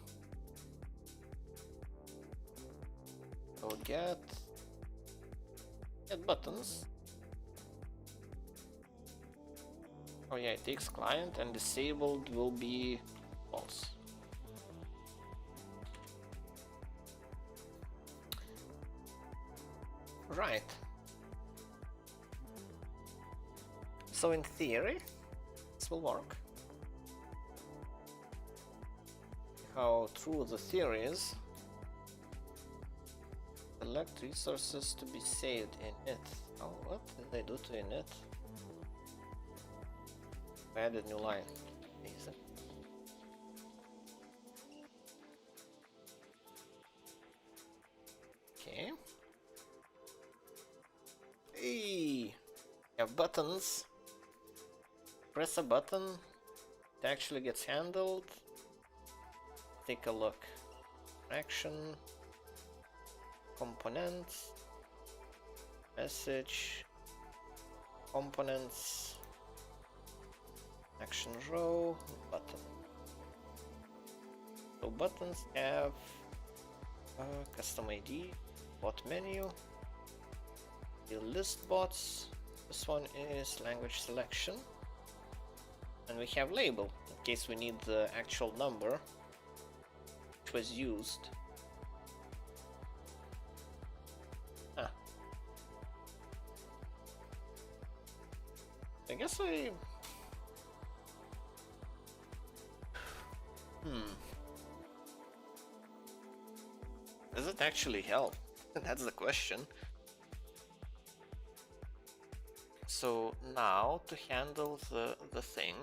So get buttons. Oh yeah, it takes client, and disabled will be false. Right. So in theory, this will work. How true the theory is. Select resources to be saved in it. Oh, what did they do to init? I added new line. Amazing. Okay. Hey, you have buttons. Press a button, it actually gets handled. Take a look. Action, components, message, components, action row, button. So buttons have custom ID, bot menu, the list bots. This one is language selection, and we have label in case we need the actual number which was used. I guess does it actually help? That's the question. So now to handle the thing,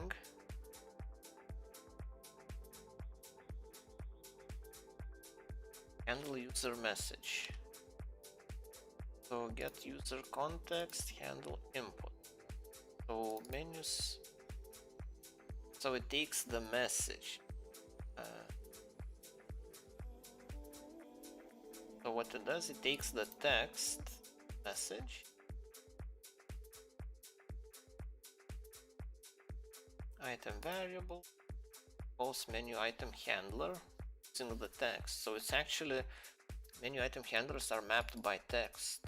handle user message. So get user context, handle input. So menus, so it takes the message. So what it does, it takes the text message, item variable, post menu item handler, using the text. So it's actually, menu item handlers are mapped by text.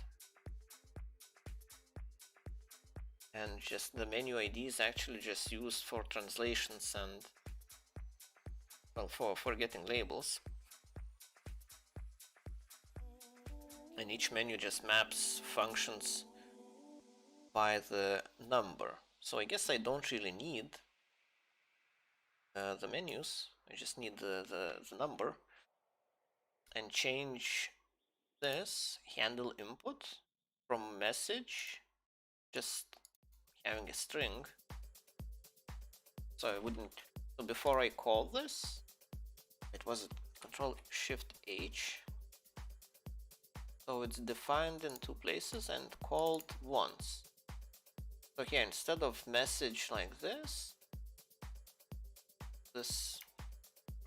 And just the menu ID is actually just used for translations and, well, for getting labels. And each menu just maps functions by the number. So I guess I don't really need the menus. I just need the number. And change this handle input from message, just having a string. So I wouldn't, so before I call this, it was Control Shift H. So it's defined in two places and called once. So here, instead of message like this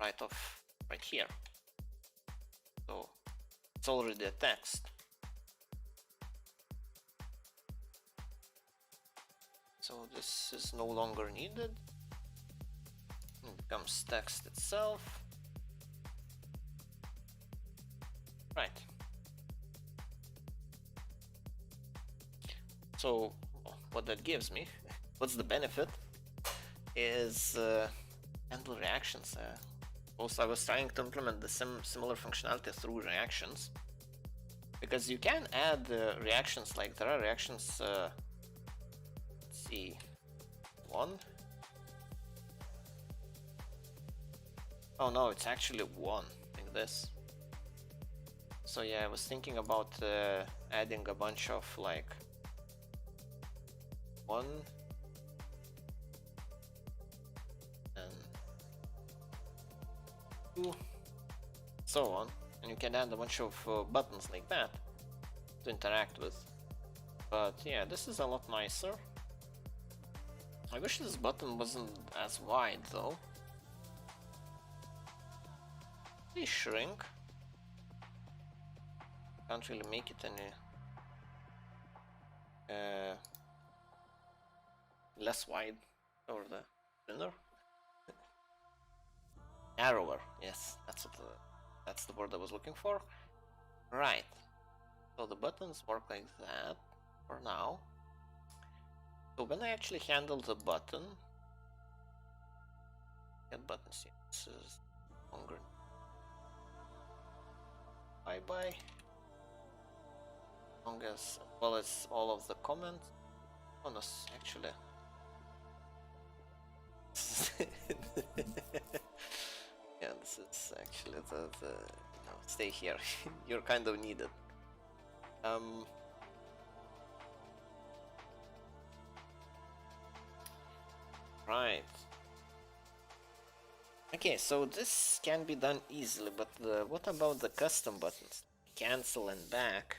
right here. So it's already a text. So this is no longer needed. It becomes text itself. Right. So what that gives me, what's the benefit, is handle reactions. Also, I was trying to implement the similar functionality through reactions, because you can add reactions, like there are reactions, let's see, one. Oh no, it's actually one, like this. So yeah, I was thinking about adding a bunch of like 1 and 2, so on, and you can add a bunch of buttons like that to interact with. But yeah, this is a lot nicer. I wish this button wasn't as wide though. They shrink. Can't really make it any less wide, or the thinner. Narrower, yes, that's the word I was looking for. Right. So the buttons work like that for now. So when I actually handle the button, get buttons, yeah, this is longer. Bye. Long as well as all of the comments. Oh no, actually. Yeah, this is actually the no, stay here. You're kind of needed. Right. Okay, so this can be done easily, but what about the custom buttons? Cancel and back.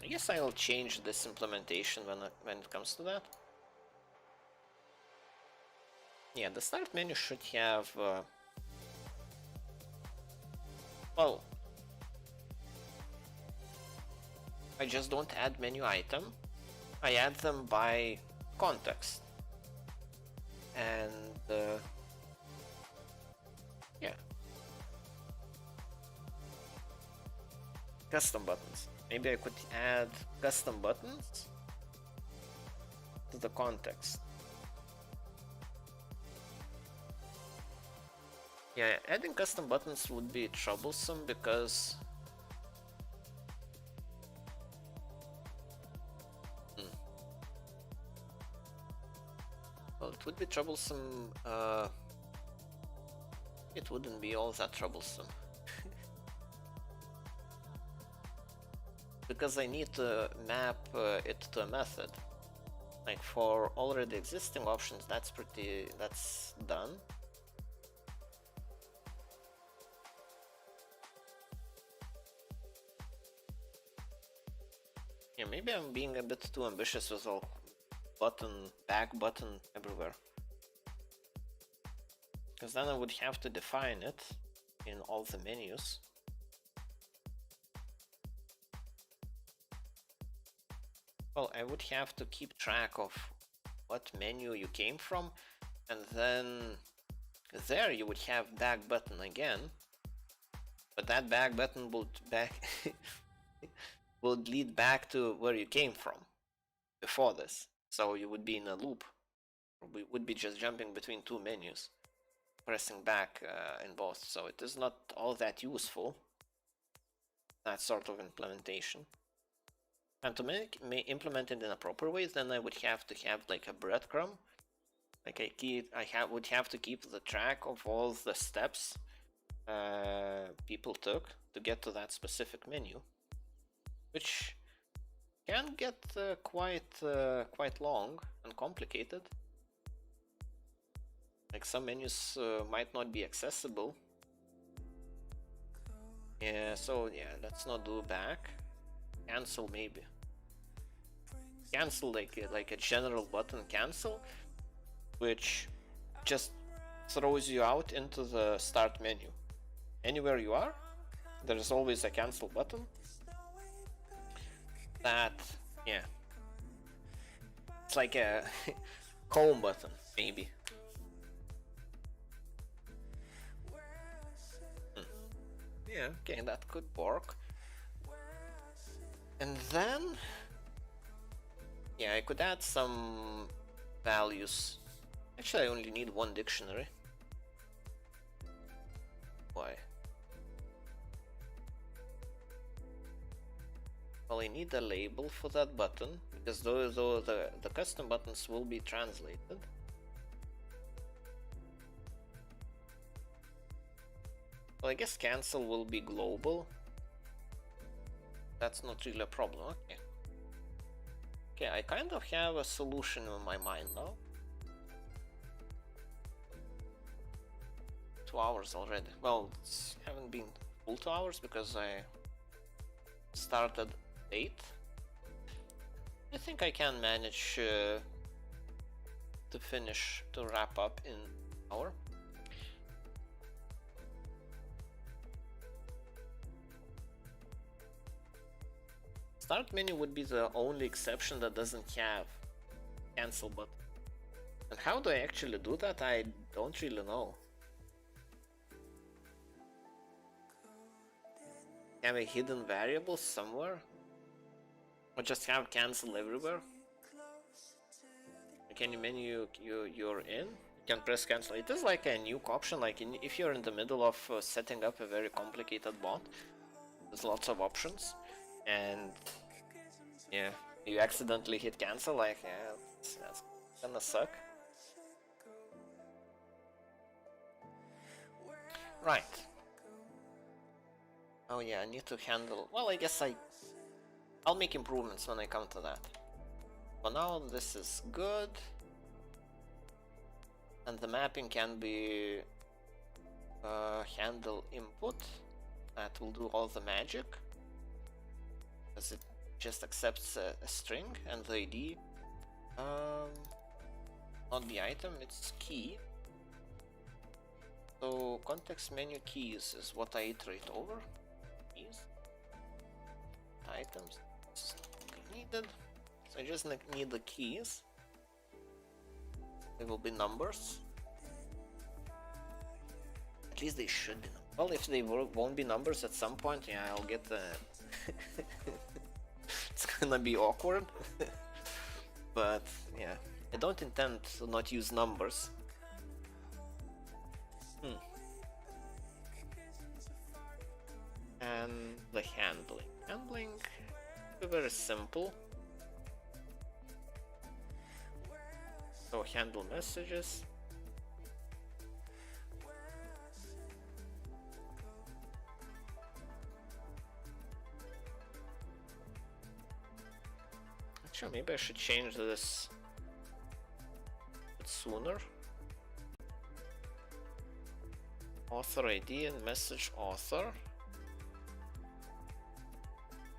I guess I'll change this implementation when it comes to that. Yeah, the start menu should have well, I just don't add menu item. I add them by context. And yeah. Custom buttons. Maybe I could add custom buttons to the context. Yeah, adding custom buttons would be troublesome because well, it would be troublesome. It wouldn't be all that troublesome. Because I need to map it to a method. Like for already existing options, that's done. Yeah, maybe I'm being a bit too ambitious with all back button everywhere. Because then I would have to define it in all the menus. Well, I would have to keep track of what menu you came from, and then there you would have back button again, but that back button would lead back to where you came from before this, so you would be in a loop. We would be just jumping between two menus, pressing back in both, so it is not all that useful, that sort of implementation. And to implement it in a proper way, then I would have to have like a breadcrumb. Like I would have to keep the track of all the steps people took to get to that specific menu, which can get quite long and complicated. Like some menus might not be accessible. Yeah, so yeah, let's not do back. Cancel maybe. Cancel like a general button cancel, which just throws you out into the start menu. Anywhere you are, there is always a cancel button. That, yeah, it's like a home button maybe. Yeah, okay, that could work. And then, yeah, I could add some values. Actually, I only need one dictionary. Why? Well, I need a label for that button, because though the custom buttons will be translated. Well, I guess cancel will be global. That's not really a problem. Okay. Okay, I kind of have a solution in my mind now. 2 hours already. Well, it haven't been full 2 hours because I started late. I think I can manage to wrap up in an hour. Start menu would be the only exception that doesn't have cancel button. And how do I actually do that? I don't really know. Have a hidden variable somewhere? Or just have cancel everywhere? Like any menu you're in, you can press cancel. It is like a nuke option, like if you're in the middle of setting up a very complicated bot, there's lots of options, and yeah, you accidentally hit cancel, like, yeah, that's gonna suck. Right. Oh yeah, I need to handle, well, I guess I'll make improvements when I come to that. For now, this is good. And the mapping can be handle input. That will do all the magic, as it just accepts a string and the ID. Not the item, it's key. So context menu keys is what I iterate over. Keys, items. It's not needed. So I just need the keys. They will be numbers. At least they should be. Well, if they won't be numbers at some point, yeah, I'll get the. It's gonna be awkward. But yeah, I don't intend to not use numbers. And the handling. Handling is very simple. So handle messages. Actually, maybe I should change this a bit sooner. Author ID and message author.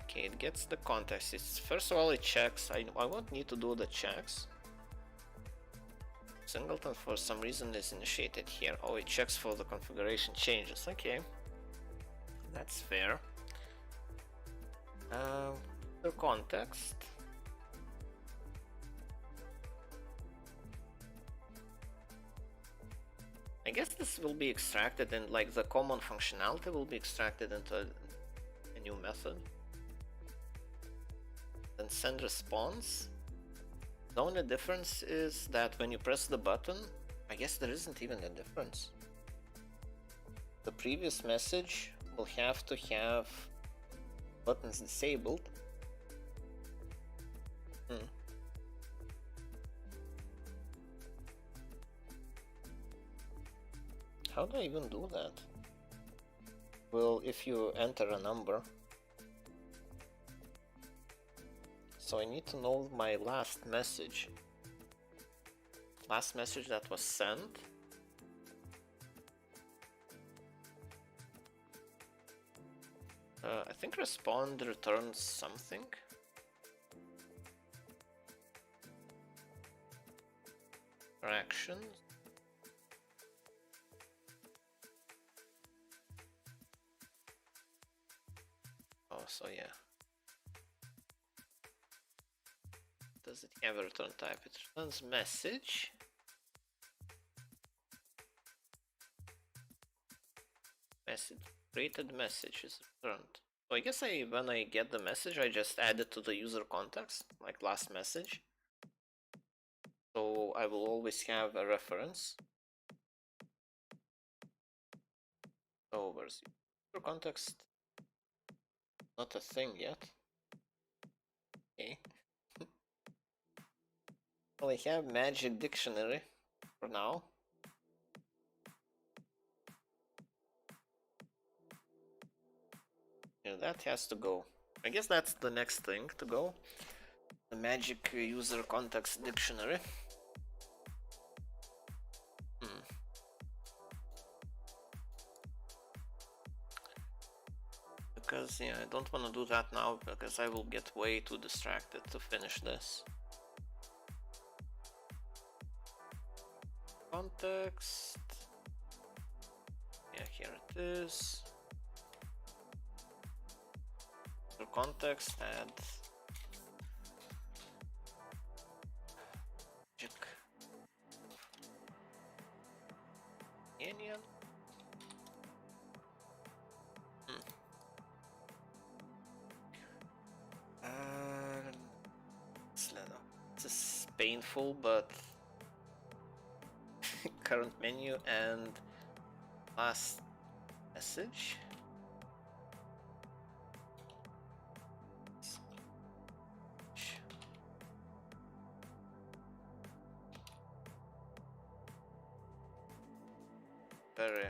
Okay, it gets the context. It's first of all it checks. I won't need to do the checks. Singleton for some reason is initiated here. Oh, it checks for the configuration changes. Okay, that's fair. The context. I guess this will be extracted and like the common functionality will be extracted into a new method. Then send response. The only difference is that when you press the button, I guess there isn't even a difference. The previous message will have to have buttons disabled. How do I even do that? Well, if you enter a number. So I need to know my last message. Last message that was sent. I think respond returns something. Actions. Oh, so yeah. Does it have a return type? It returns message. Message. Created message is returned. So I guess when I get the message, I just add it to the user context, like last message. So I will always have a reference. So where's user context? Not a thing yet. Okay. Well, I have magic dictionary for now. Yeah, that has to go. I guess that's the next thing to go. The magic user context dictionary. Because yeah, I don't want to do that now because I will get way too distracted to finish this. Context. Yeah, here it is. The context add magic Indian. This is painful, but current menu and last message. Very.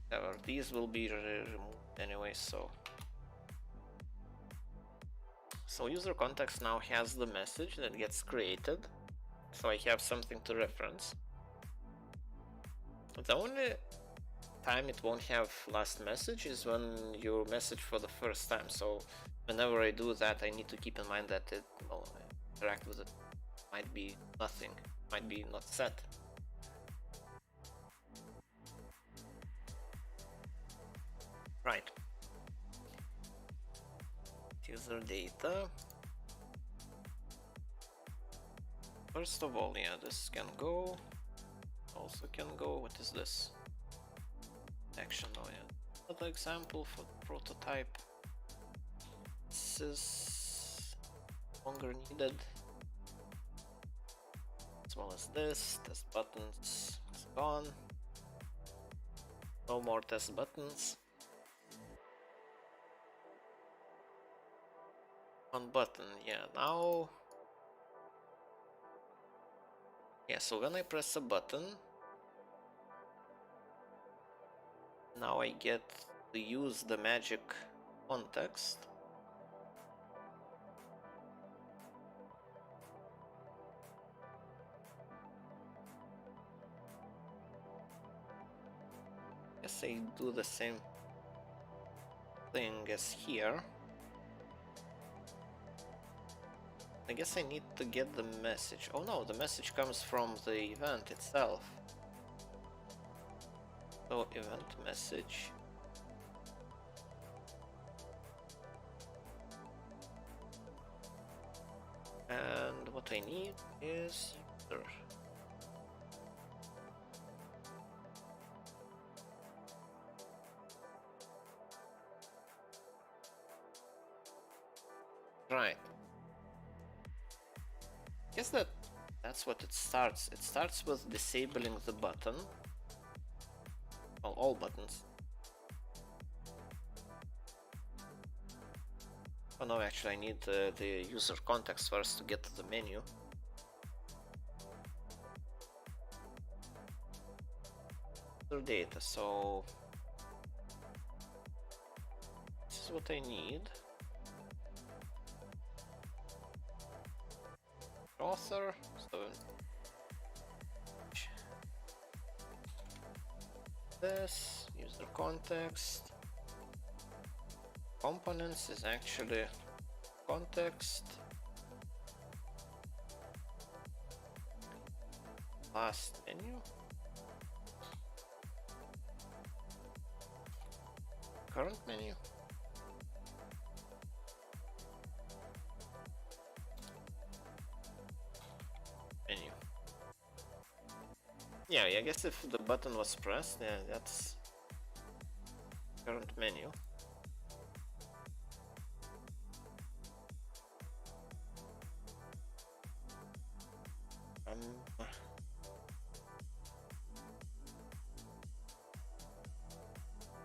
However, these will be removed anyway, so user context now has the message that gets created, so I have something to reference. The only time it won't have last message is when you message for the first time, so whenever I do that I need to keep in mind that it will interact with it. Might be nothing, might be not set. Right. user data. First of all, yeah, this can go. Also can go. What is this? Action. Oh yeah. Another example for the prototype. This is longer needed. As well as this. Test buttons. It's gone. No more test buttons. One button. Yeah. Now. Yeah. So when I press a button, now I get to use the magic context. Guess I do the same thing as here. I guess I need to get the message. Oh no, the message comes from the event itself. So event message. And what I need is user. Right. Guess that's what it starts. It starts with disabling the button. Well, all buttons. Oh no, actually I need the user context first to get to the menu. User data, so this is what I need. Author, so this user context. Components is actually context. Last menu. Current menu. Menu. Yeah, I guess if the button was pressed, yeah, that's current menu.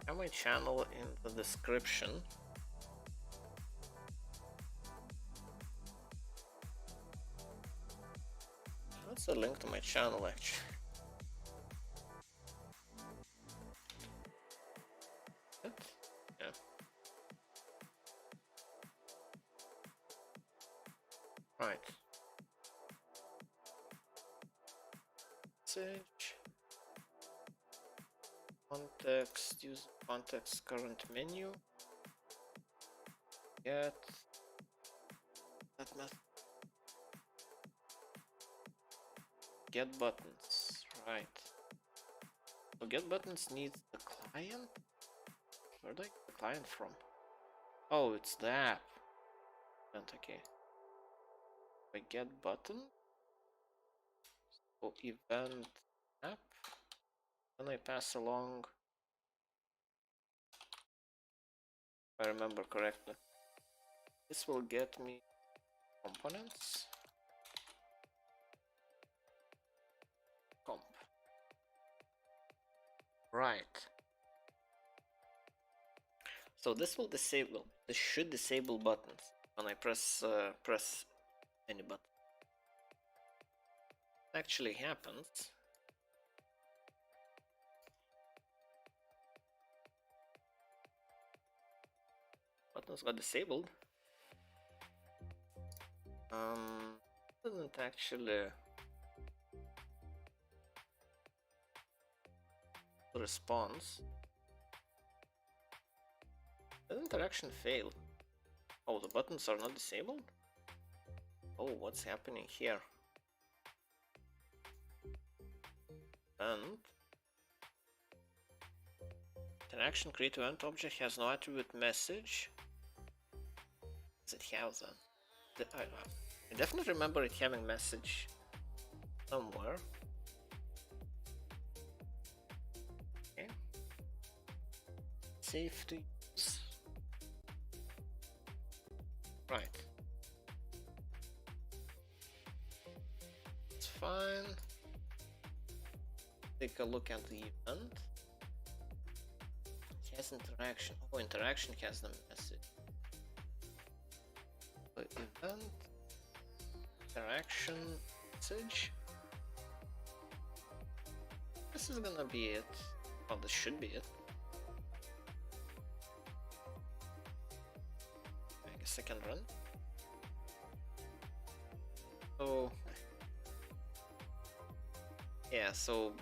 Have my channel in the description. That's a link to my channel actually. Yeah. Right. Message. Context, use context, current menu. Get that method. Get buttons, right. So get buttons needs the client? Where do I get the client from? Oh, it's the app. Okay. I get button. So event app. Then I pass along, if I remember correctly. This will get me components. Comp. Right. So this will disable. This should disable buttons when I press any button. It actually happens. Buttons got disabled. Doesn't actually response. Did interaction fail? Oh, the buttons are not disabled? Oh, what's happening here? And interaction create event object has no attribute message. Does it have that? I definitely remember it having message somewhere. Okay. Safe to use. Right. It's fine. Take a look at the event. It has interaction. Oh, interaction has the message. The event interaction message. This is gonna be it. Well, this should be it. I guess I can run. So yeah, so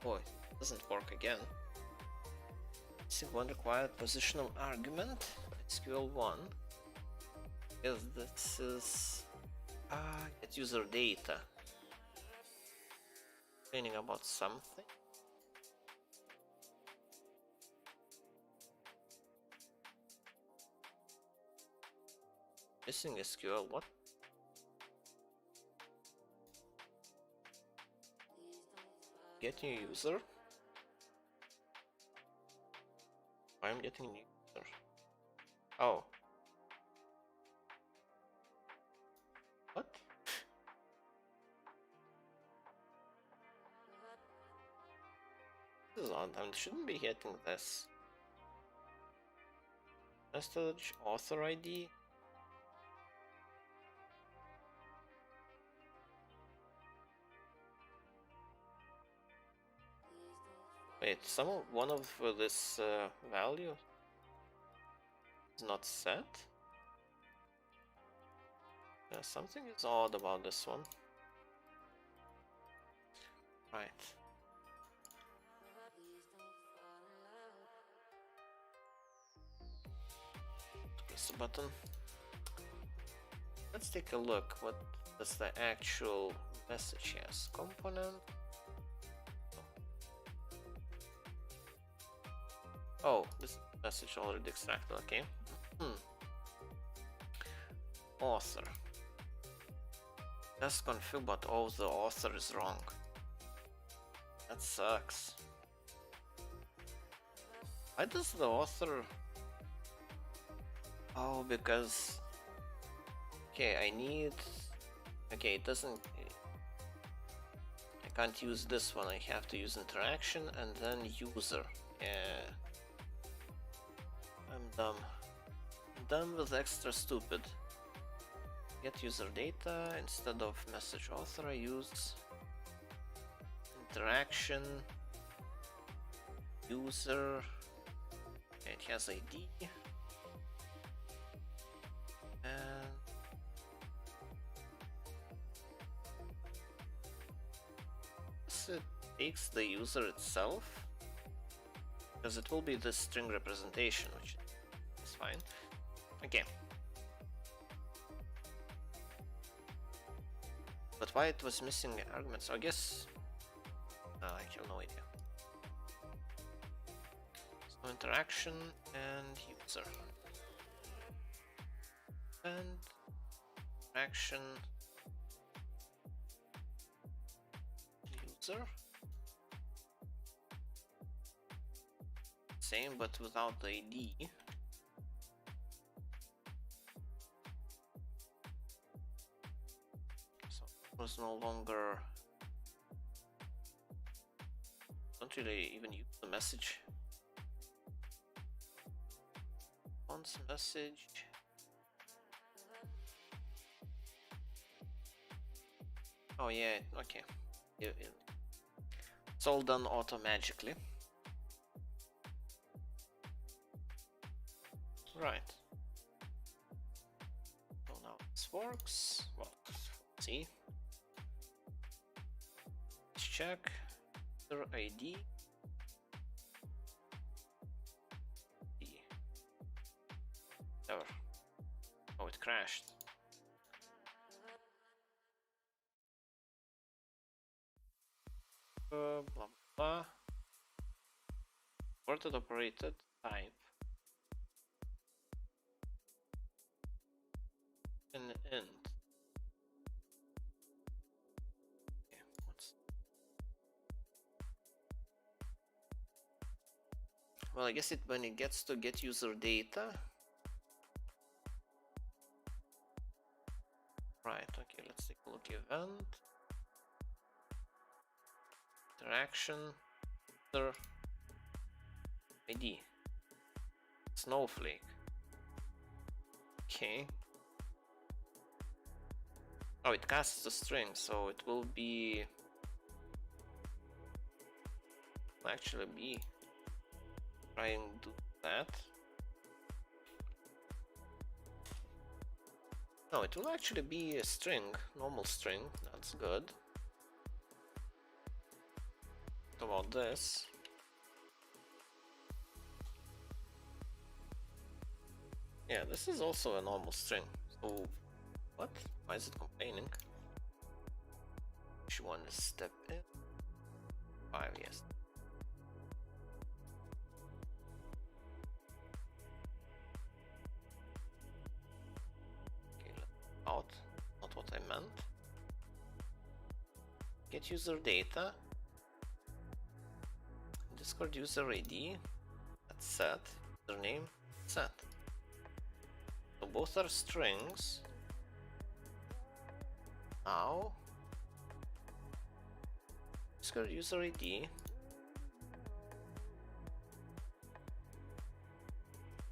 boy, it doesn't work again. One required positional argument, SQL1. Because this is get user data. Complaining about something. Missing SQL, what? Get new user. I'm getting new user. Oh. What? This is odd. I shouldn't be getting this. Message author ID. Wait, one of this value is not set. Something is odd about this one. Right. Press the button. Let's take a look. What does the actual message has? Component. Oh, this message already extracted. Okay. Author. That's config, but oh, the author is wrong. That sucks. Why does the author? Oh, because okay, I need. Okay, it doesn't. I can't use this one. I have to use interaction and then user. Yeah. I'm dumb. I'm dumb with extra stupid. Get user data instead of message author. I use interaction user. It has ID and it takes the user itself because it will be the string representation, which is fine. Okay. But why it was missing arguments? I guess I have no idea. So interaction and user. And interaction user. Same but without the ID. So it was no longer. Don't really even use the message. Once message. Oh yeah, okay. It's all done auto-magically. Right. So now this works. Well, let's see. Let's check their ID. Never. Oh, it crashed. Blah blah. Ported operated type. Well, I guess when it gets to get user data. Right, okay, let's take a look. Event. Interaction. User ID. Snowflake. Okay. Oh, it casts a string, so it will be. Will actually be trying to do that. No, it will actually be a string, normal string. That's good. What about this? Yeah, this is also a normal string. So, what? Why is it complaining? Which one is step in? 5, yes. Okay, out. Not what I meant. Get user data. Discord user ID. That's set. Username set. So both are strings. Now, Discord user ID.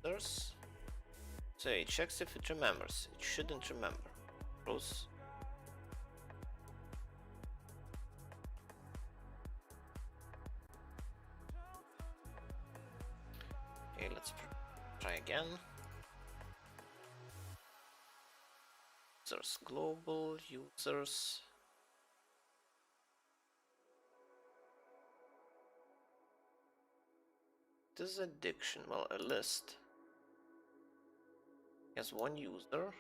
There's. So it checks if it remembers. It shouldn't remember. Close. Okay, let's try again. Users, global users. This is a diction, well, a list. Has one user.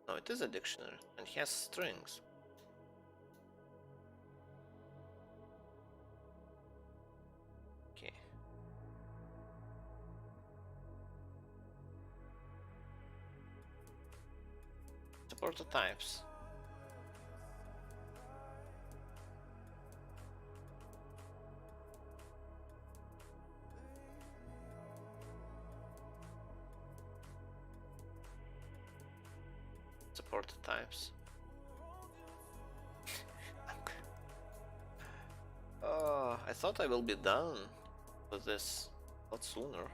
No, it is a dictionary and has strings. Okay. Support the types. Support the types. I thought I will be done with this a lot sooner.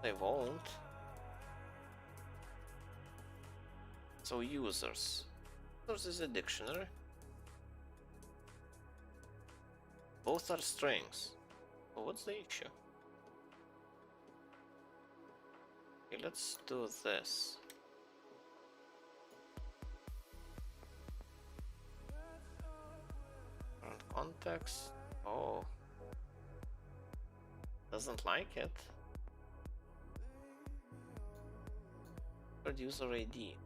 I won't. So users. Users is a dictionary. Both are strings. So what's the issue? Okay, let's do this. Current context. Oh. Doesn't like it. Third user ID.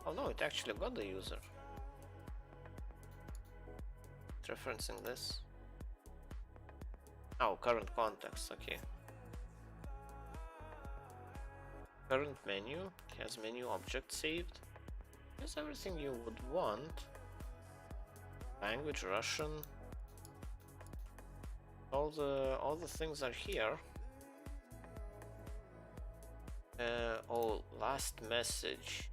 Oh no, it actually got the user. It's referencing this. Oh, current context, okay. Current menu has menu object saved. Here's everything you would want. Language Russian. All the things are here. Oh, last message.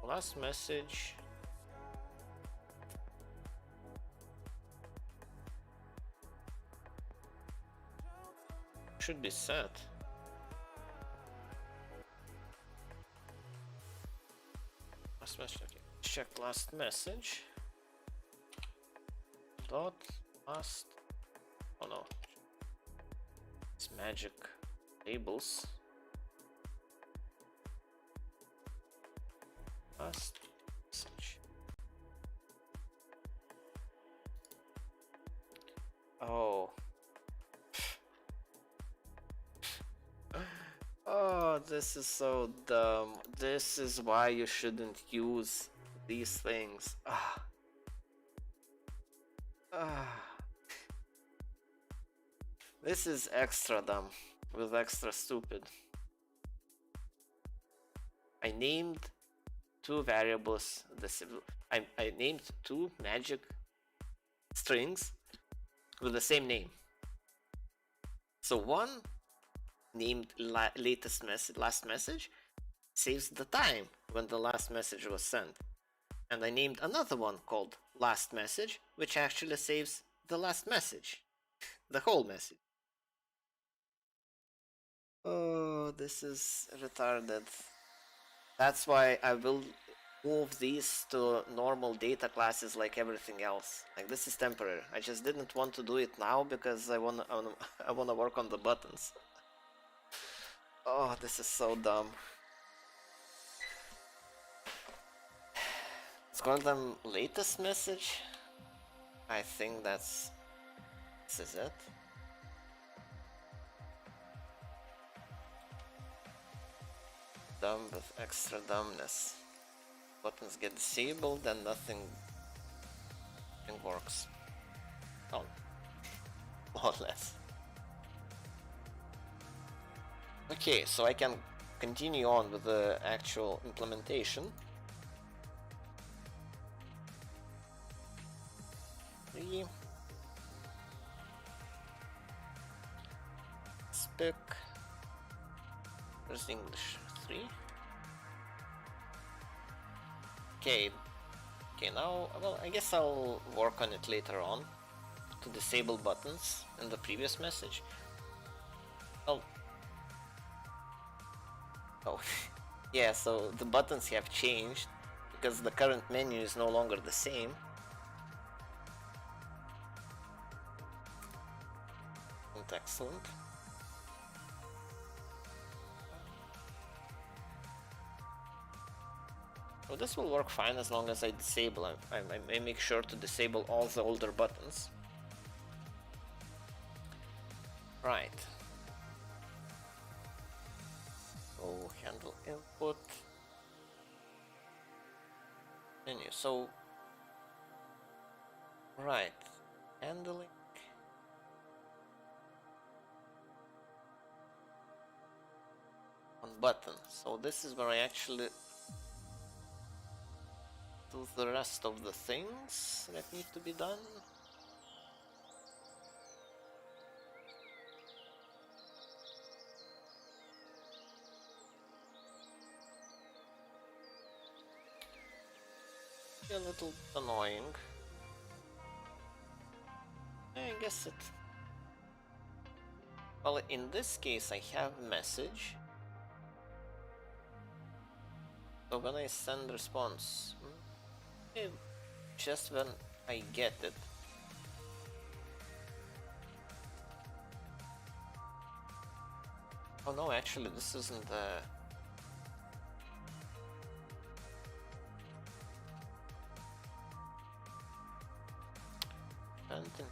Last message. Should be set. Last message. Okay. Check last message. Dot last. Oh no. It's magic labels. Last message. Oh. Oh, this is so dumb. This is why you shouldn't use these things. This is extra dumb with extra stupid. I named two variables. I named two magic strings with the same name. So one named last message saves the time when the last message was sent. And I named another one called last message, which actually saves the last message, the whole message. Oh, this is retarded. That's why I will move these to normal data classes like everything else. Like, this is temporary. I just didn't want to do it now because I wanna work on the buttons. Oh, this is so dumb. Let's call them latest message. I think this is it. Dumb with extra dumbness. Buttons get disabled and nothing works. Oh, more or less. Okay, so I can continue on with the actual implementation. Spec. Where's English? 3. Okay. Okay, now, well, I guess I'll work on it later on to disable buttons in the previous message. Oh. Oh. Yeah, so the buttons have changed because the current menu is no longer the same. Excellent. Well, this will work fine as long as I disable. I make sure to disable all the older buttons. Right. So handle input menu. So right, handling. On button. So this is where I actually do the rest of the things that need to be done. A little annoying. I guess it. Well, in this case, I have a message. So when I send response, just when I get it. Oh no, actually, this isn't the.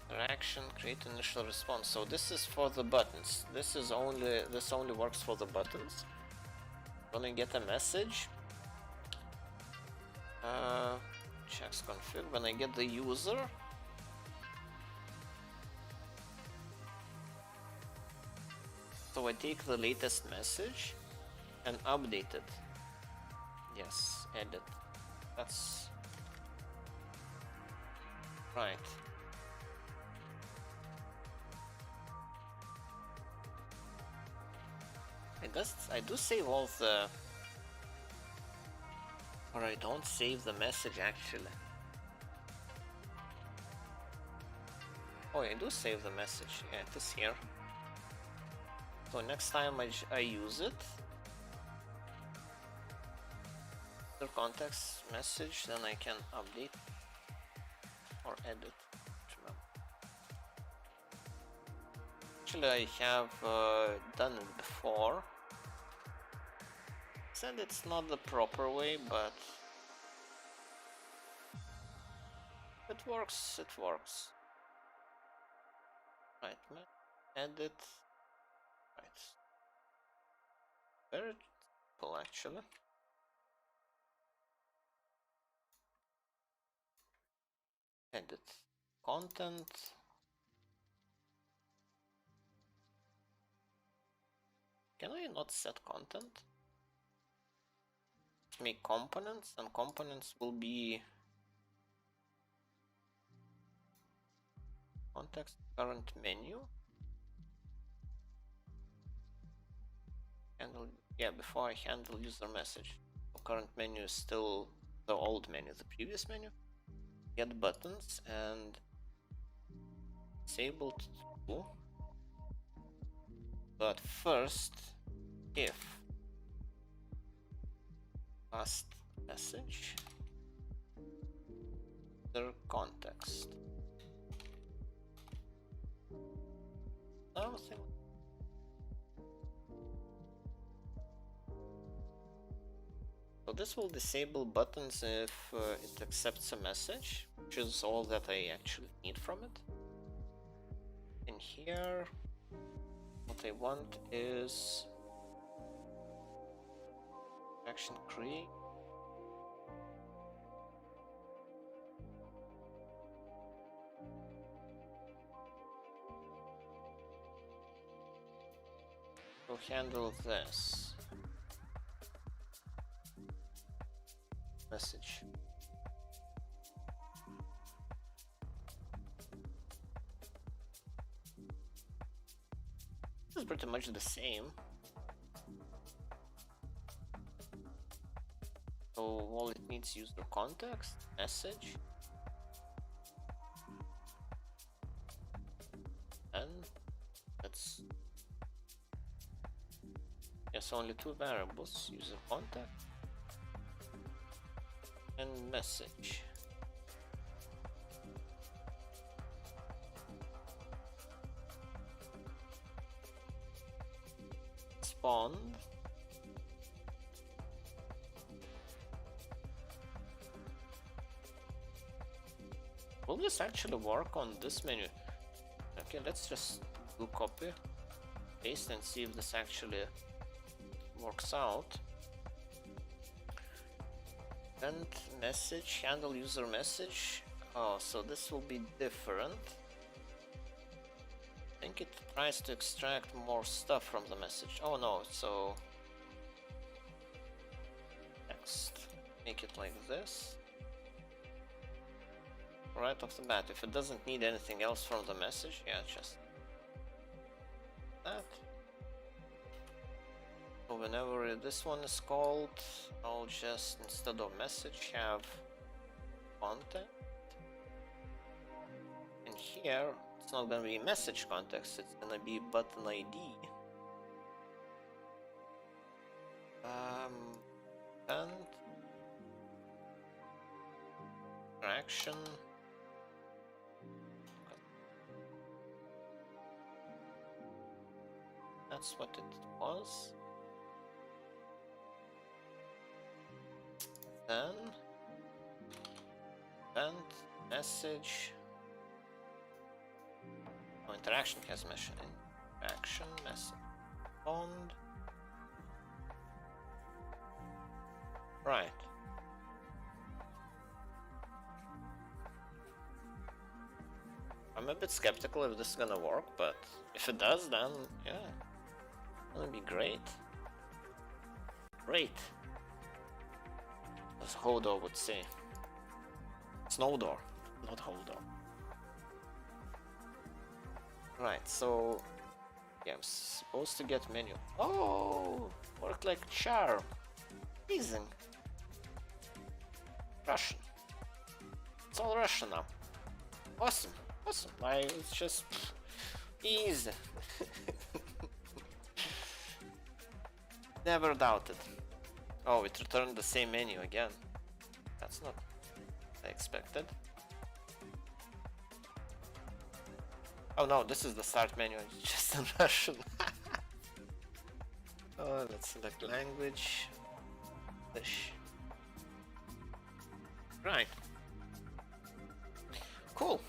Interaction, create initial response. So this is for the buttons. This only works for the buttons. When I get a message, checks config. When I get the user, so I take the latest message and update it. Yes, edit. That's right. I do save all the, or I don't save the message actually. Oh, I do save the message. Yeah, it is here. So next time I use it, the context message, then I can update or edit. Actually, I have done it before. Said it's not the proper way, but it works. It works. Right, edit. Right. Very simple, actually. Edit content. Can I not set content? make components, and components will be context current menu. Handle, yeah, before I handle user message. So current menu is still the old menu, the previous menu. Get buttons and disabled to. But first, if last message their context. Something. So this will disable buttons if it accepts a message, which is all that I actually need from it. In here, what I want is action create. So handle this message. This is pretty much the same. So all it needs user context, message, and that's yes, only two variables, user context and message. Respond. Will this actually work on this menu? Okay, let's just do copy, paste, and see if this actually works out. And message, handle user message. Oh, so this will be different. I think it tries to extract more stuff from the message. Oh no, so next, make it like this. Right off the bat, if it doesn't need anything else from the message, yeah, just that. So whenever this one is called, I'll just, instead of message, have content. And here, it's not gonna be message context, it's gonna be button ID. And action. That's what it was. Then event message. Oh, interaction has message. Interaction message. Bond. Right. I'm a bit skeptical if this is gonna work, but if it does, then yeah, it's gonna be great. Great. As Hodor would say. Snowdor, not Hodor. Right, so yeah, I'm supposed to get menu. Oh, worked like charm. Amazing. Russian. It's all Russian now. Awesome. Awesome. It's just easy. Never doubted. Oh, it returned the same menu again. That's not what I expected. Oh no, this is the start menu, it's just in Russian. Oh, let's select language. English. Right. Cool.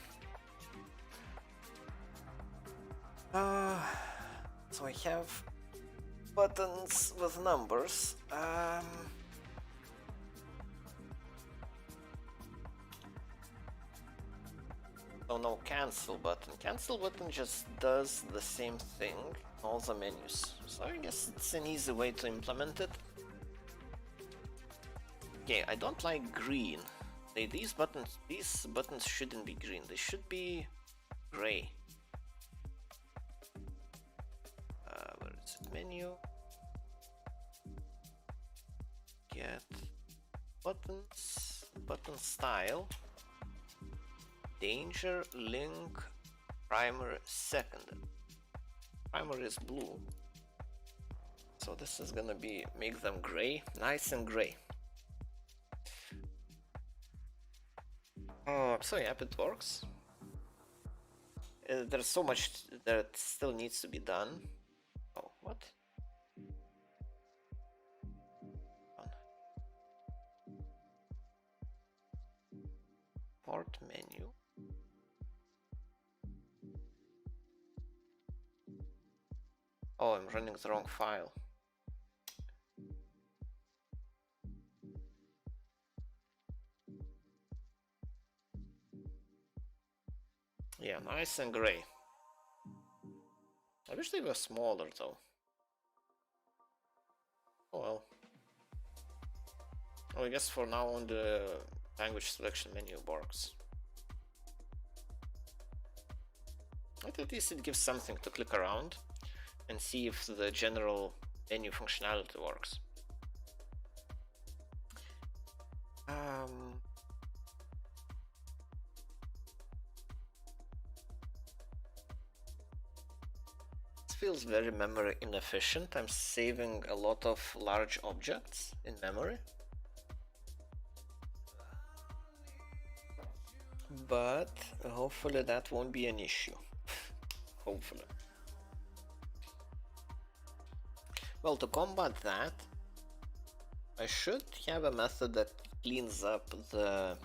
So I have buttons with numbers. Oh no, cancel button. Cancel button just does the same thing in all the menus. So I guess it's an easy way to implement it. Okay, I don't like green. These buttons shouldn't be green. They should be gray. Where is it? Menu. Get buttons. Button style. Danger, link, primer, secondary. Primer is blue. So this is gonna be make them gray, nice and gray. Oh, I'm so happy it works. There's so much that still needs to be done. Oh, what? Port menu. Oh, I'm running the wrong file. Yeah, nice and gray. I wish they were smaller though. Oh well. Oh, I guess for now on the language selection menu works. At least it gives something to click around and see if the general menu functionality works. Feels very memory inefficient. I'm saving a lot of large objects in memory. But hopefully that won't be an issue. Hopefully. Well, to combat that, I should have a method that cleans up the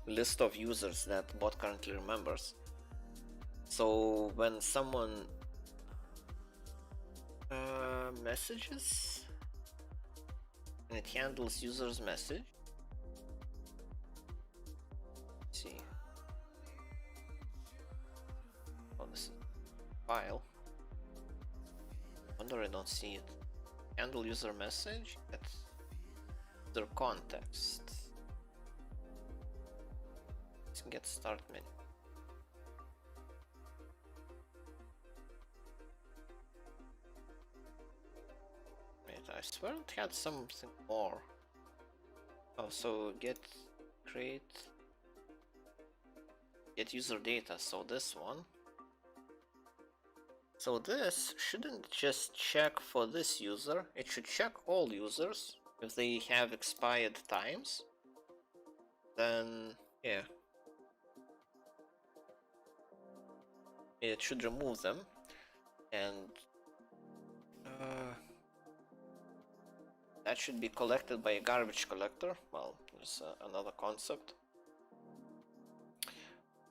list of users that bot currently remembers. So when someone messages and it handles user's message. Let's see. Oh, this is file. Wonder I don't see it. Handle user message. That's their context. Let's get start menu. I swear it had something more. Oh, so get user data, so this one. So this shouldn't just check for this user, it should check all users. If they have expired times, then yeah, it should remove them. And that should be collected by a garbage collector. Well, there's another concept.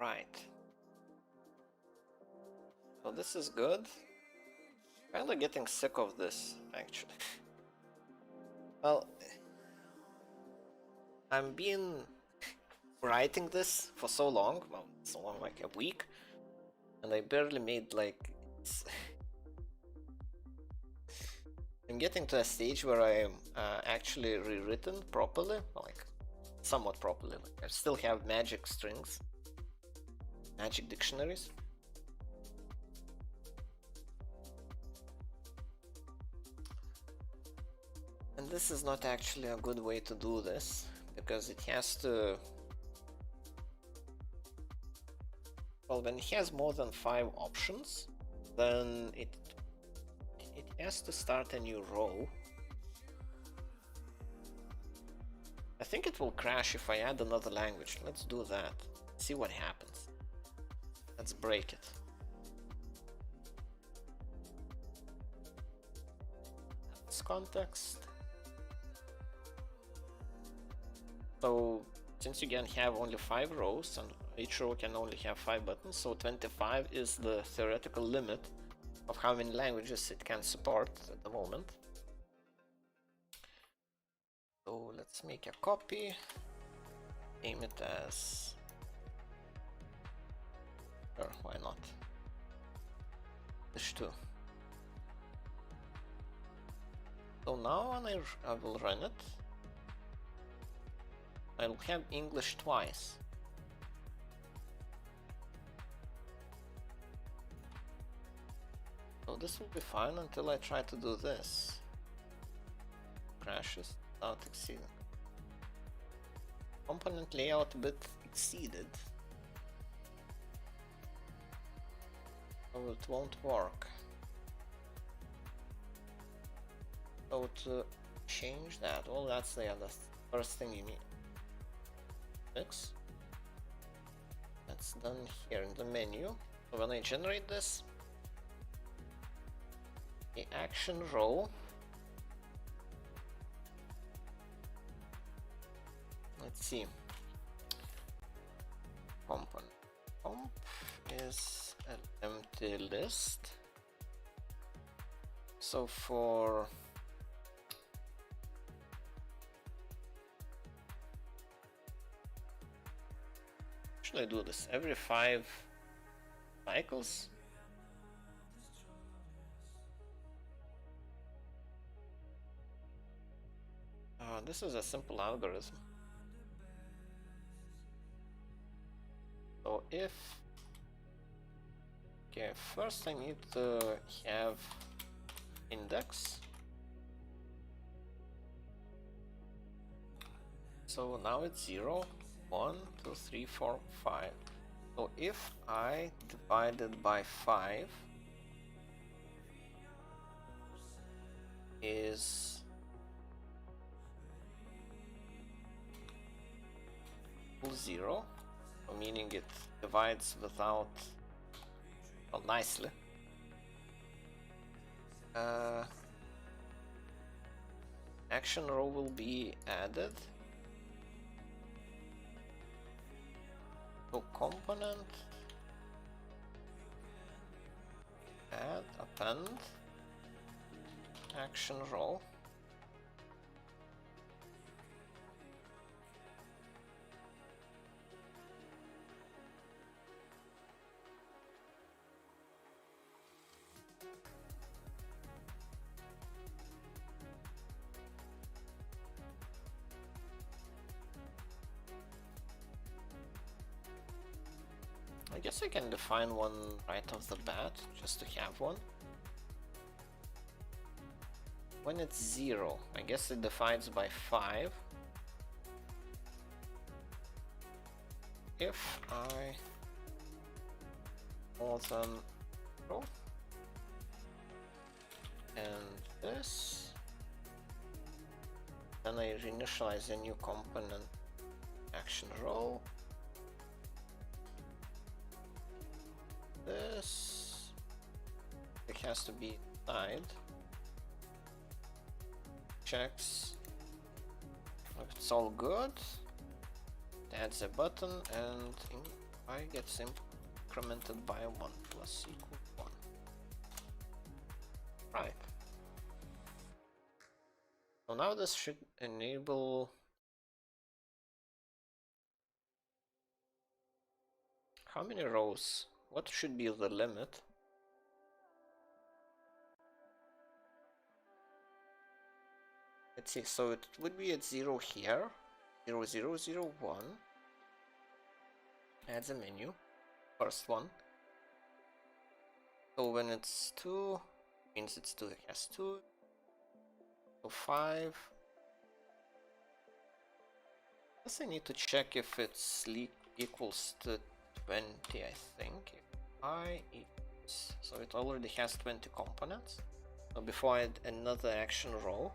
Right. So this is good. Kinda getting sick of this, actually. Well, I'm been writing this for so long, well, so long, like a week, and I barely made like I'm getting to a stage where I'm actually rewritten properly, like somewhat properly. Like I still have magic strings, magic dictionaries. And this is not actually a good way to do this, because it has to... Well, when it has more than 5 options, then it has to start a new row. I think it will crash if I add another language. Let's do that. See what happens. Let's break it. This context. So since you can have only 5 rows and each row can only have 5 buttons, so 25 is the theoretical limit of how many languages it can support at the moment. So let's make a copy, name it as, sure, why not, Dish2. So now when I will run it, I'll have English twice. So this will be fine until I try to do this. Crashes without exceeding. Component layout bit exceeded. So it won't work. So to change that, well, that's the other first thing you need. Fix. That's done here in the menu. So when I generate this, the action row, let's see, component comp is an empty list. So for should I do this every 5 cycles? This is a simple algorithm. So if, okay, first I need to have index. So now it's 0, 1, 2, 3, 4, 5. So if I divide it by 5 is equal 0, so meaning it divides without, well, nicely. Action row will be added. So component add append action row. I guess I can define one right off the bat, just to have one. When it's 0, I guess it divides by 5. If I more than 0, and this, then I reinitialize a new component action row. This, it has to be inside. Checks if it's all good. It adds a button, and I gets incremented by 1 plus equal 1. Right. So now this should enable how many rows? What should be the limit? Let's see, so it would be at 0 here, 0, 0, 0, 1. Adds a menu, first one. So when it's 2, means it's 2, it has 2. So 5. I guess I need to check if it's equals to 20, I think. I equals, so it already has 20 components. So before I add another action row,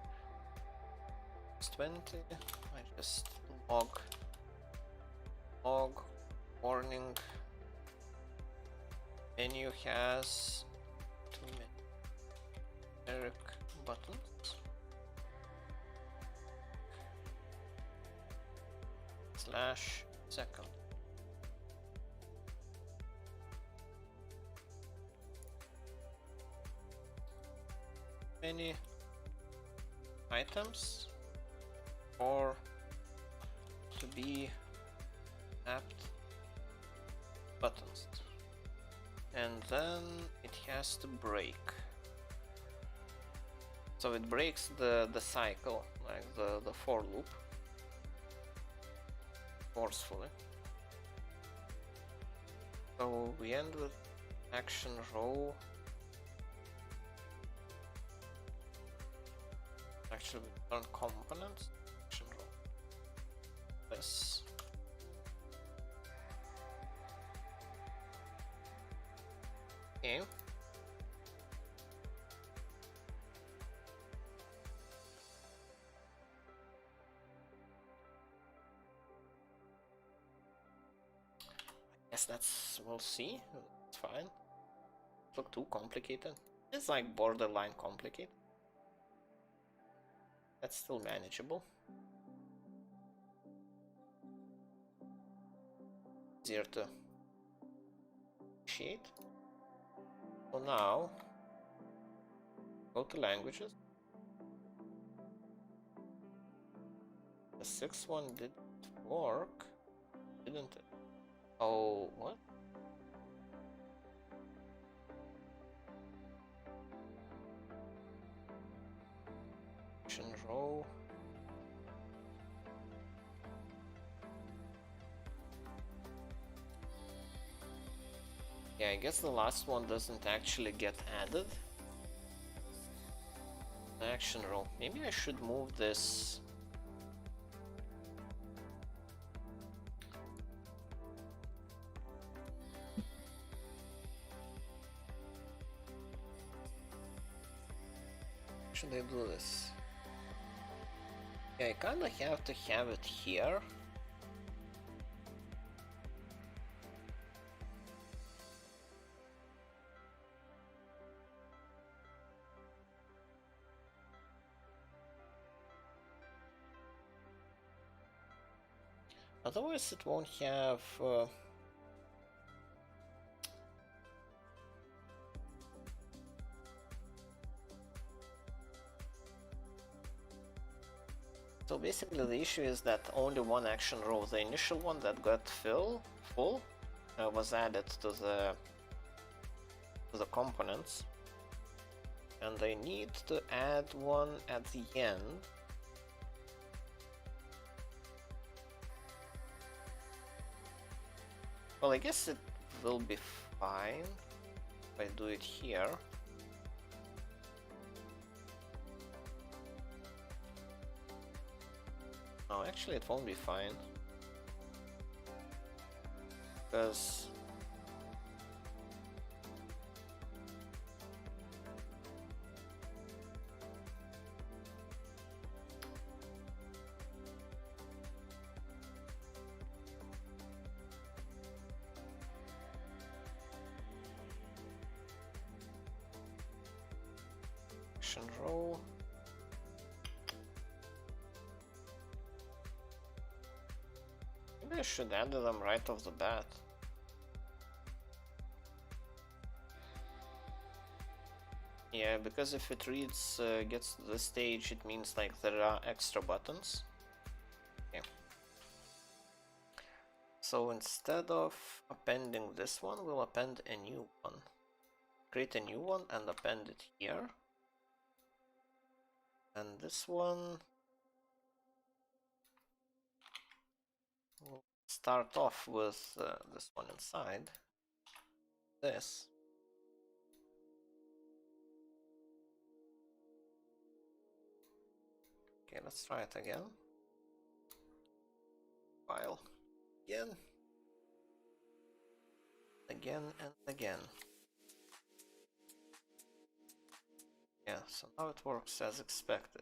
it's 20. I just log warning. Menu has 2 generic buttons. Slash second. Many items or to be apt buttons, and then it has to break. So it breaks the cycle, like the for loop. forcefully. So we end with action row. Actually, we turn components. Action row. This. Okay. Guess we'll see. It's fine. Look too complicated. It's like borderline complicated. That's still manageable. Easier to appreciate. So now, go to languages. The sixth one didn't work, didn't it? Oh, what? Action row. Yeah, I guess the last one doesn't actually get added. Action row. Maybe I should move this. Should I do this? Yeah, I kinda have to have it here. Otherwise it won't have so basically the issue is that only one action row, the initial one that got full, was added to the components, and I need to add one at the end. Well, I guess it will be fine if I do it here. No, actually it won't be fine. Because action row. Maybe I should add them right off the bat. Yeah, because if it reads, gets to the stage, it means like there are extra buttons. Okay. So instead of appending this one, we'll append a new one. Create a new one and append it here. And this one will start off with this one inside. This. Okay, let's try it again. File. Again. Again and again. Yeah, so now it works as expected.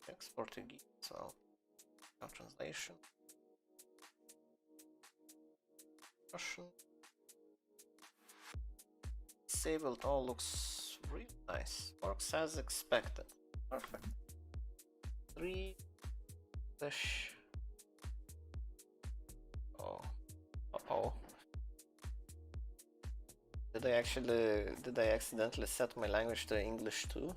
Export to GIF, so now translation. Russian. Disabled all looks really nice. Works as expected. Perfect. 3 dash. Oh. Uh-oh. Did I accidentally set my language to English too?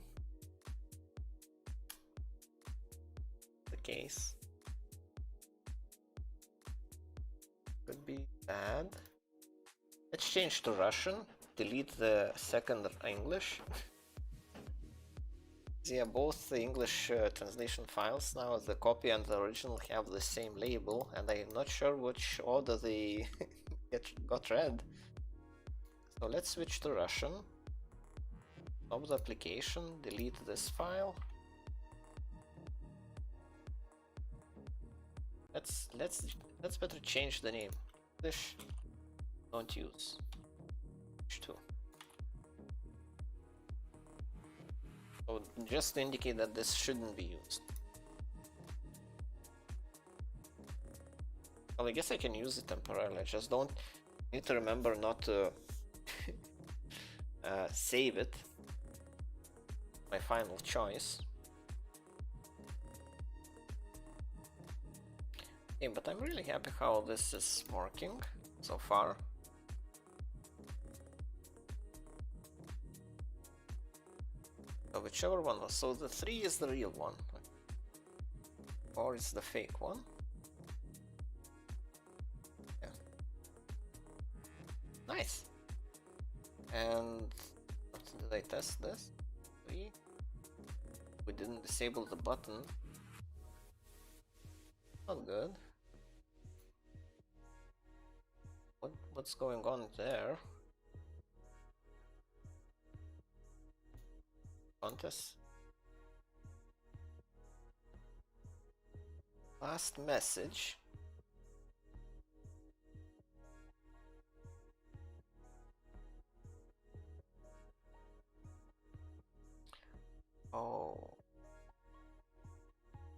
The case. Could be bad. Let's change to Russian. Delete the second English. Yeah, both the English translation files now, the copy and the original, have the same label, and I'm not sure which order they got read. So let's switch to Russian. Stop the application, delete this file. Let's better change the name. English don't use. H2. So just to indicate that this shouldn't be used. Well, I guess I can use it temporarily. I just don't need to remember not to save it. My final choice. Okay, but I'm really happy how this is working so far. So whichever one was. So the 3 is the real one. 4 is the fake one. Yeah. Nice. And did I test this? 3. We didn't disable the button. Not good. What's going on there? Contest. Last message. Oh.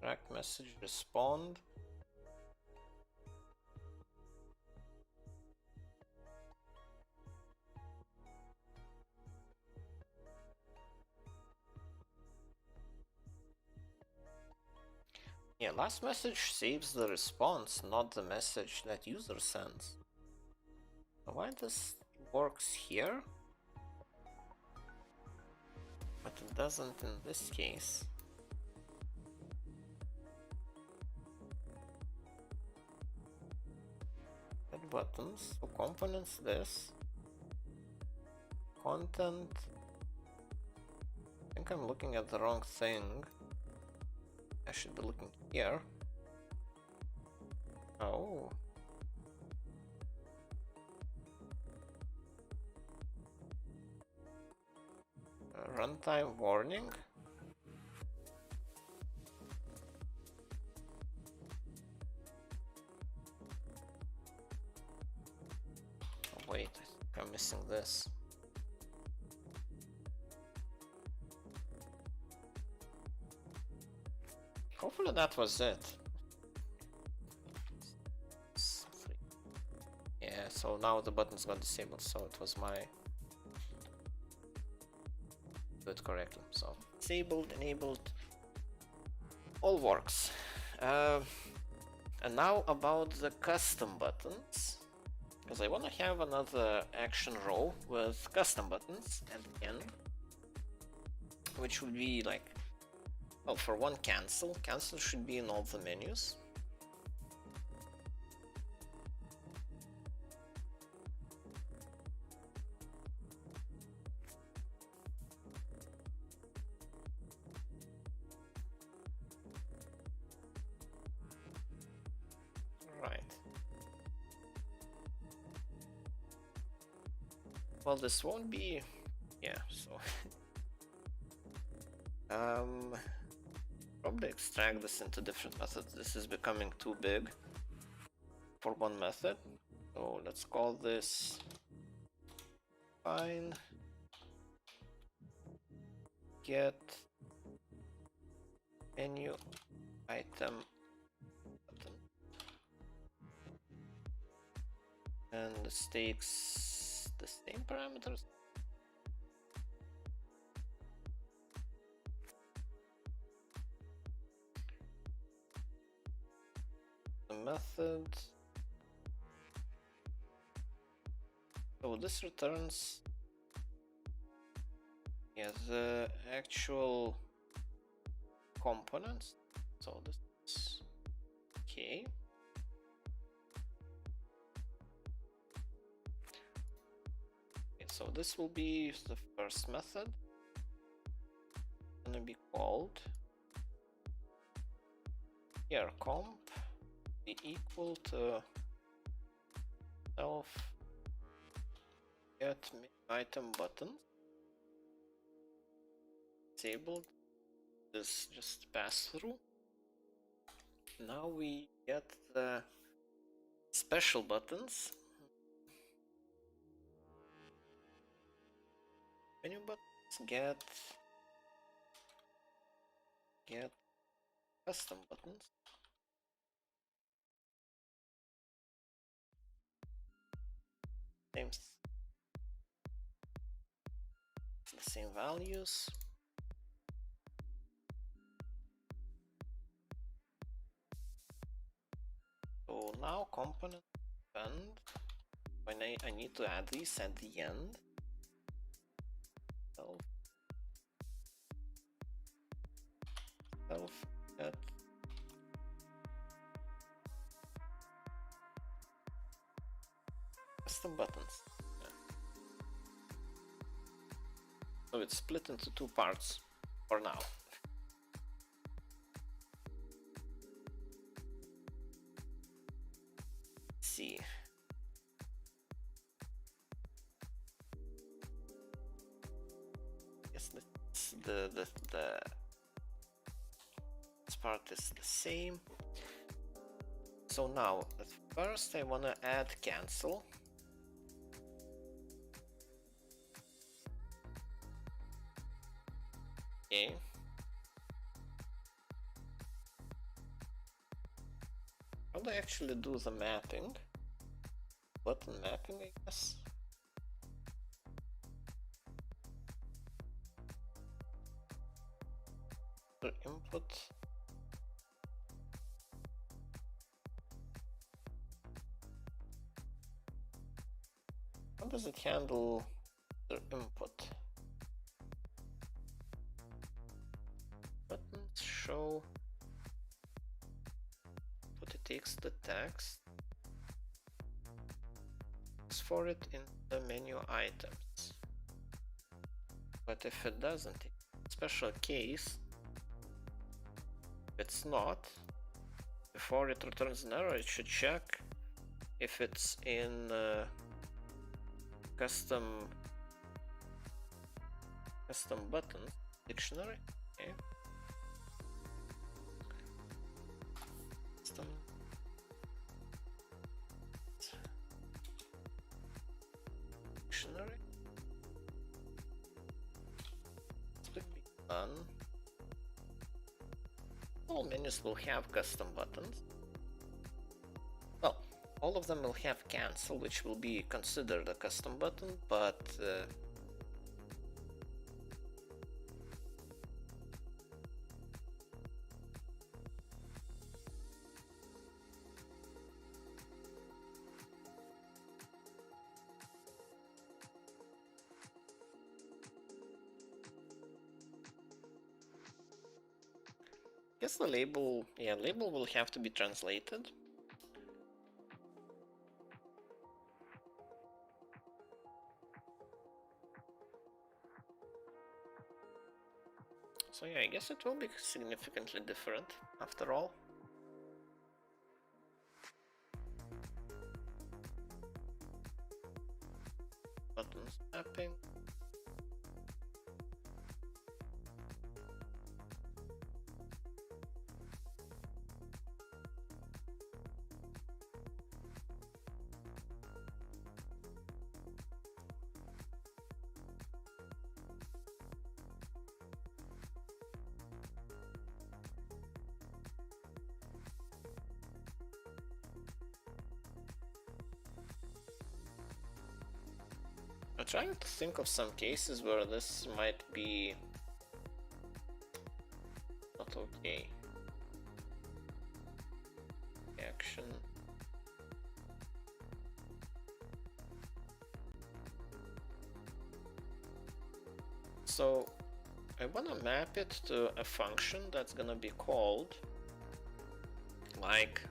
Track message respond. Yeah, last message saves the response, not the message that user sends. Why this works here, but it doesn't in this case? Add buttons, so components, this. Content. I think I'm looking at the wrong thing. I should be looking here. Oh. Runtime warning. Oh, wait, I think I'm missing this. Hopefully that was it. Yeah, so now the buttons got disabled, so it was my... Do it correctly. So disabled, enabled, all works. And now about the custom buttons, because I want to have another action row with custom buttons at the end, which would be like, well, for one, cancel. Cancel should be in all the menus. Right. Well, this won't be, yeah, so probably extract this into different methods. This is becoming too big for one method, so let's call this fine get menu item button, and this takes the same parameters. The method, so this returns, yeah, the actual components. So this is okay. Okay, so this will be the first method, and gonna be called here comp be equal to self get item button disabled. This just pass through. Now we get the special buttons. Menu buttons get custom buttons. The same values. So now component end. When I need to add these at the end. Self get custom buttons. Yeah. So it's split into two parts for now. Let's see. Yes, this part is the same. So now at first I want to add cancel. Okay. How do I actually do the mapping? Button mapping, I guess. The input. How does it handle the input? Buttons show. But it takes the text. For it in the menu items. But if it doesn't, special case, if it's not, before it returns an error, it should check if it's in custom button dictionary. Okay. Custom dictionary. This would be done. All menus will have custom buttons. Well, all of them will have cancel, which will be considered a custom button, but I guess the label, yeah, label will have to be translated. So yeah, I guess it will be significantly different after all. Buttons mapping. I'm trying to think of some cases where this might be not okay. Action. So I want to map it to a function that's gonna be called like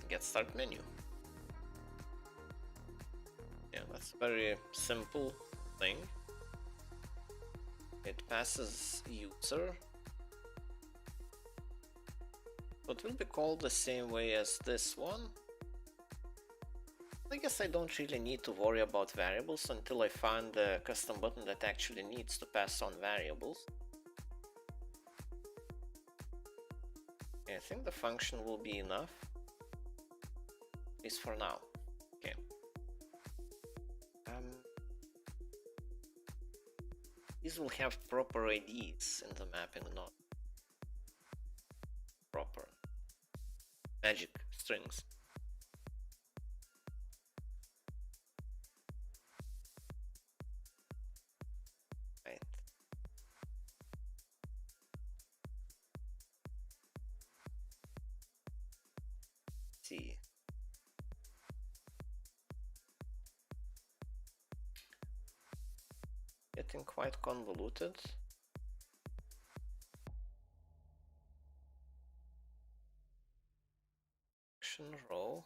get start menu. Yeah, that's a very simple thing. It passes user It will be called the same way as this one. I guess I don't really need to worry about variables until I find the custom button that actually needs to pass on variables. I think the function will be enough, at least for now. Okay. These will have proper IDs in the mapping, not proper magic strings. Right. Let's see. Getting quite convoluted. Action row.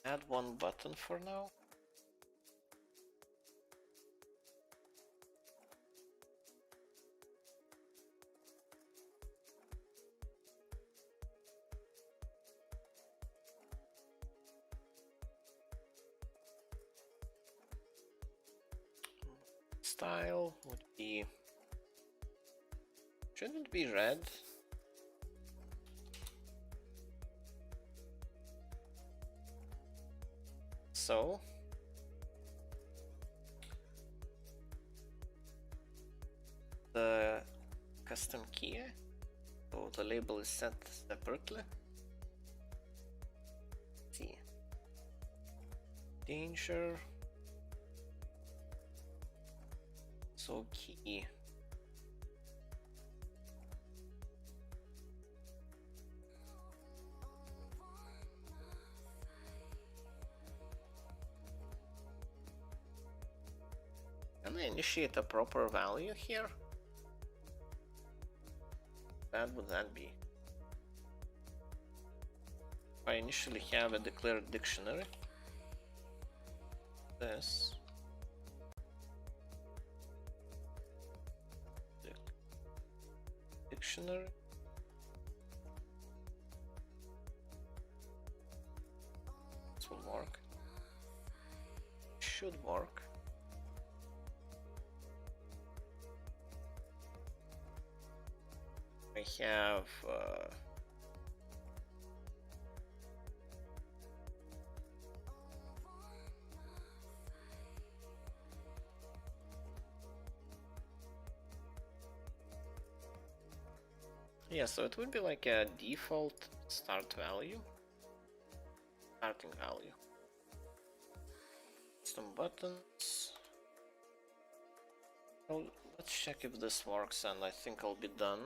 Add one button for now. Style would be, shouldn't be red. So the custom key, so the label is set separately. Let's see, danger. So key. Can I initiate a proper value here? Bad would that be? If I initially have a declared dictionary, this. Dictionary. This will work. Should work. I have yeah, so it would be like a default start value, starting value. Some buttons. Well, let's check if this works, and I think I'll be done.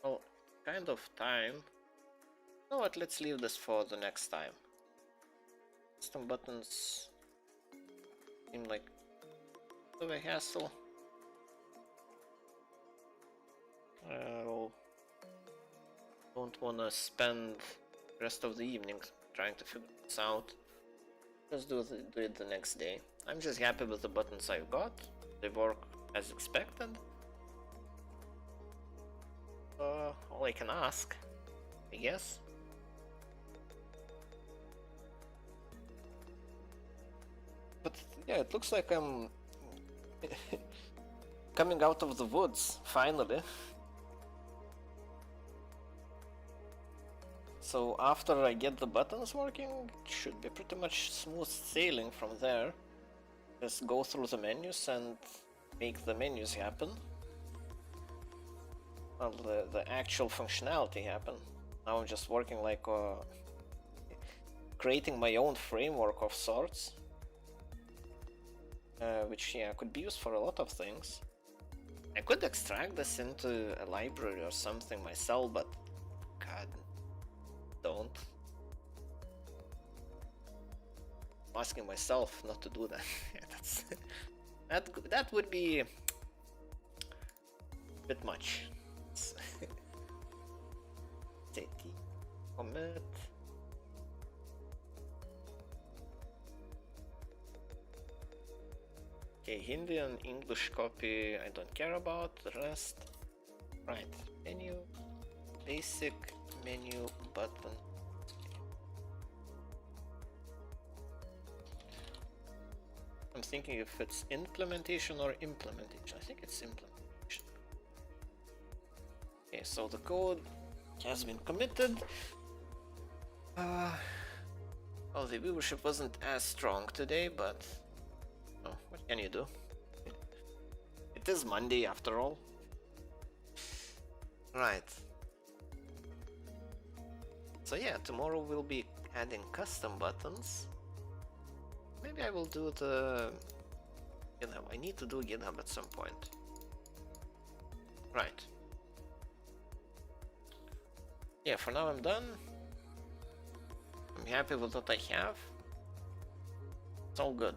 Well, kind of time. You know what, let's leave this for the next time. Some buttons seem like a bit of a hassle. Don't want to spend the rest of the evening trying to figure this out. Just do it the next day. I'm just happy with the buttons I've got. They work as expected. All I can ask, I guess. But yeah, it looks like I'm coming out of the woods, finally. So after I get the buttons working, it should be pretty much smooth sailing from there. Just go through the menus and make the menus happen. Well, the actual functionality happen. Now I'm just working like creating my own framework of sorts. Which, yeah, could be used for a lot of things. I could extract this into a library or something myself, but God, don't. I'm asking myself not to do that. That would be a bit much. Commit. Okay, Okay, Hindi and English copy I don't care about. The rest, right? Menu, basic menu button. I'm thinking if it's implementation or implementation. I think it's implementation. Okay, so the code has been committed. Well, the viewership wasn't as strong today, but oh, what can you do? It is Monday after all. Right. So yeah, tomorrow we'll be adding custom buttons. Maybe I will do the GitHub. I need to do GitHub at some point. Right. Yeah, for now I'm done. I'm happy with what I have. It's all good.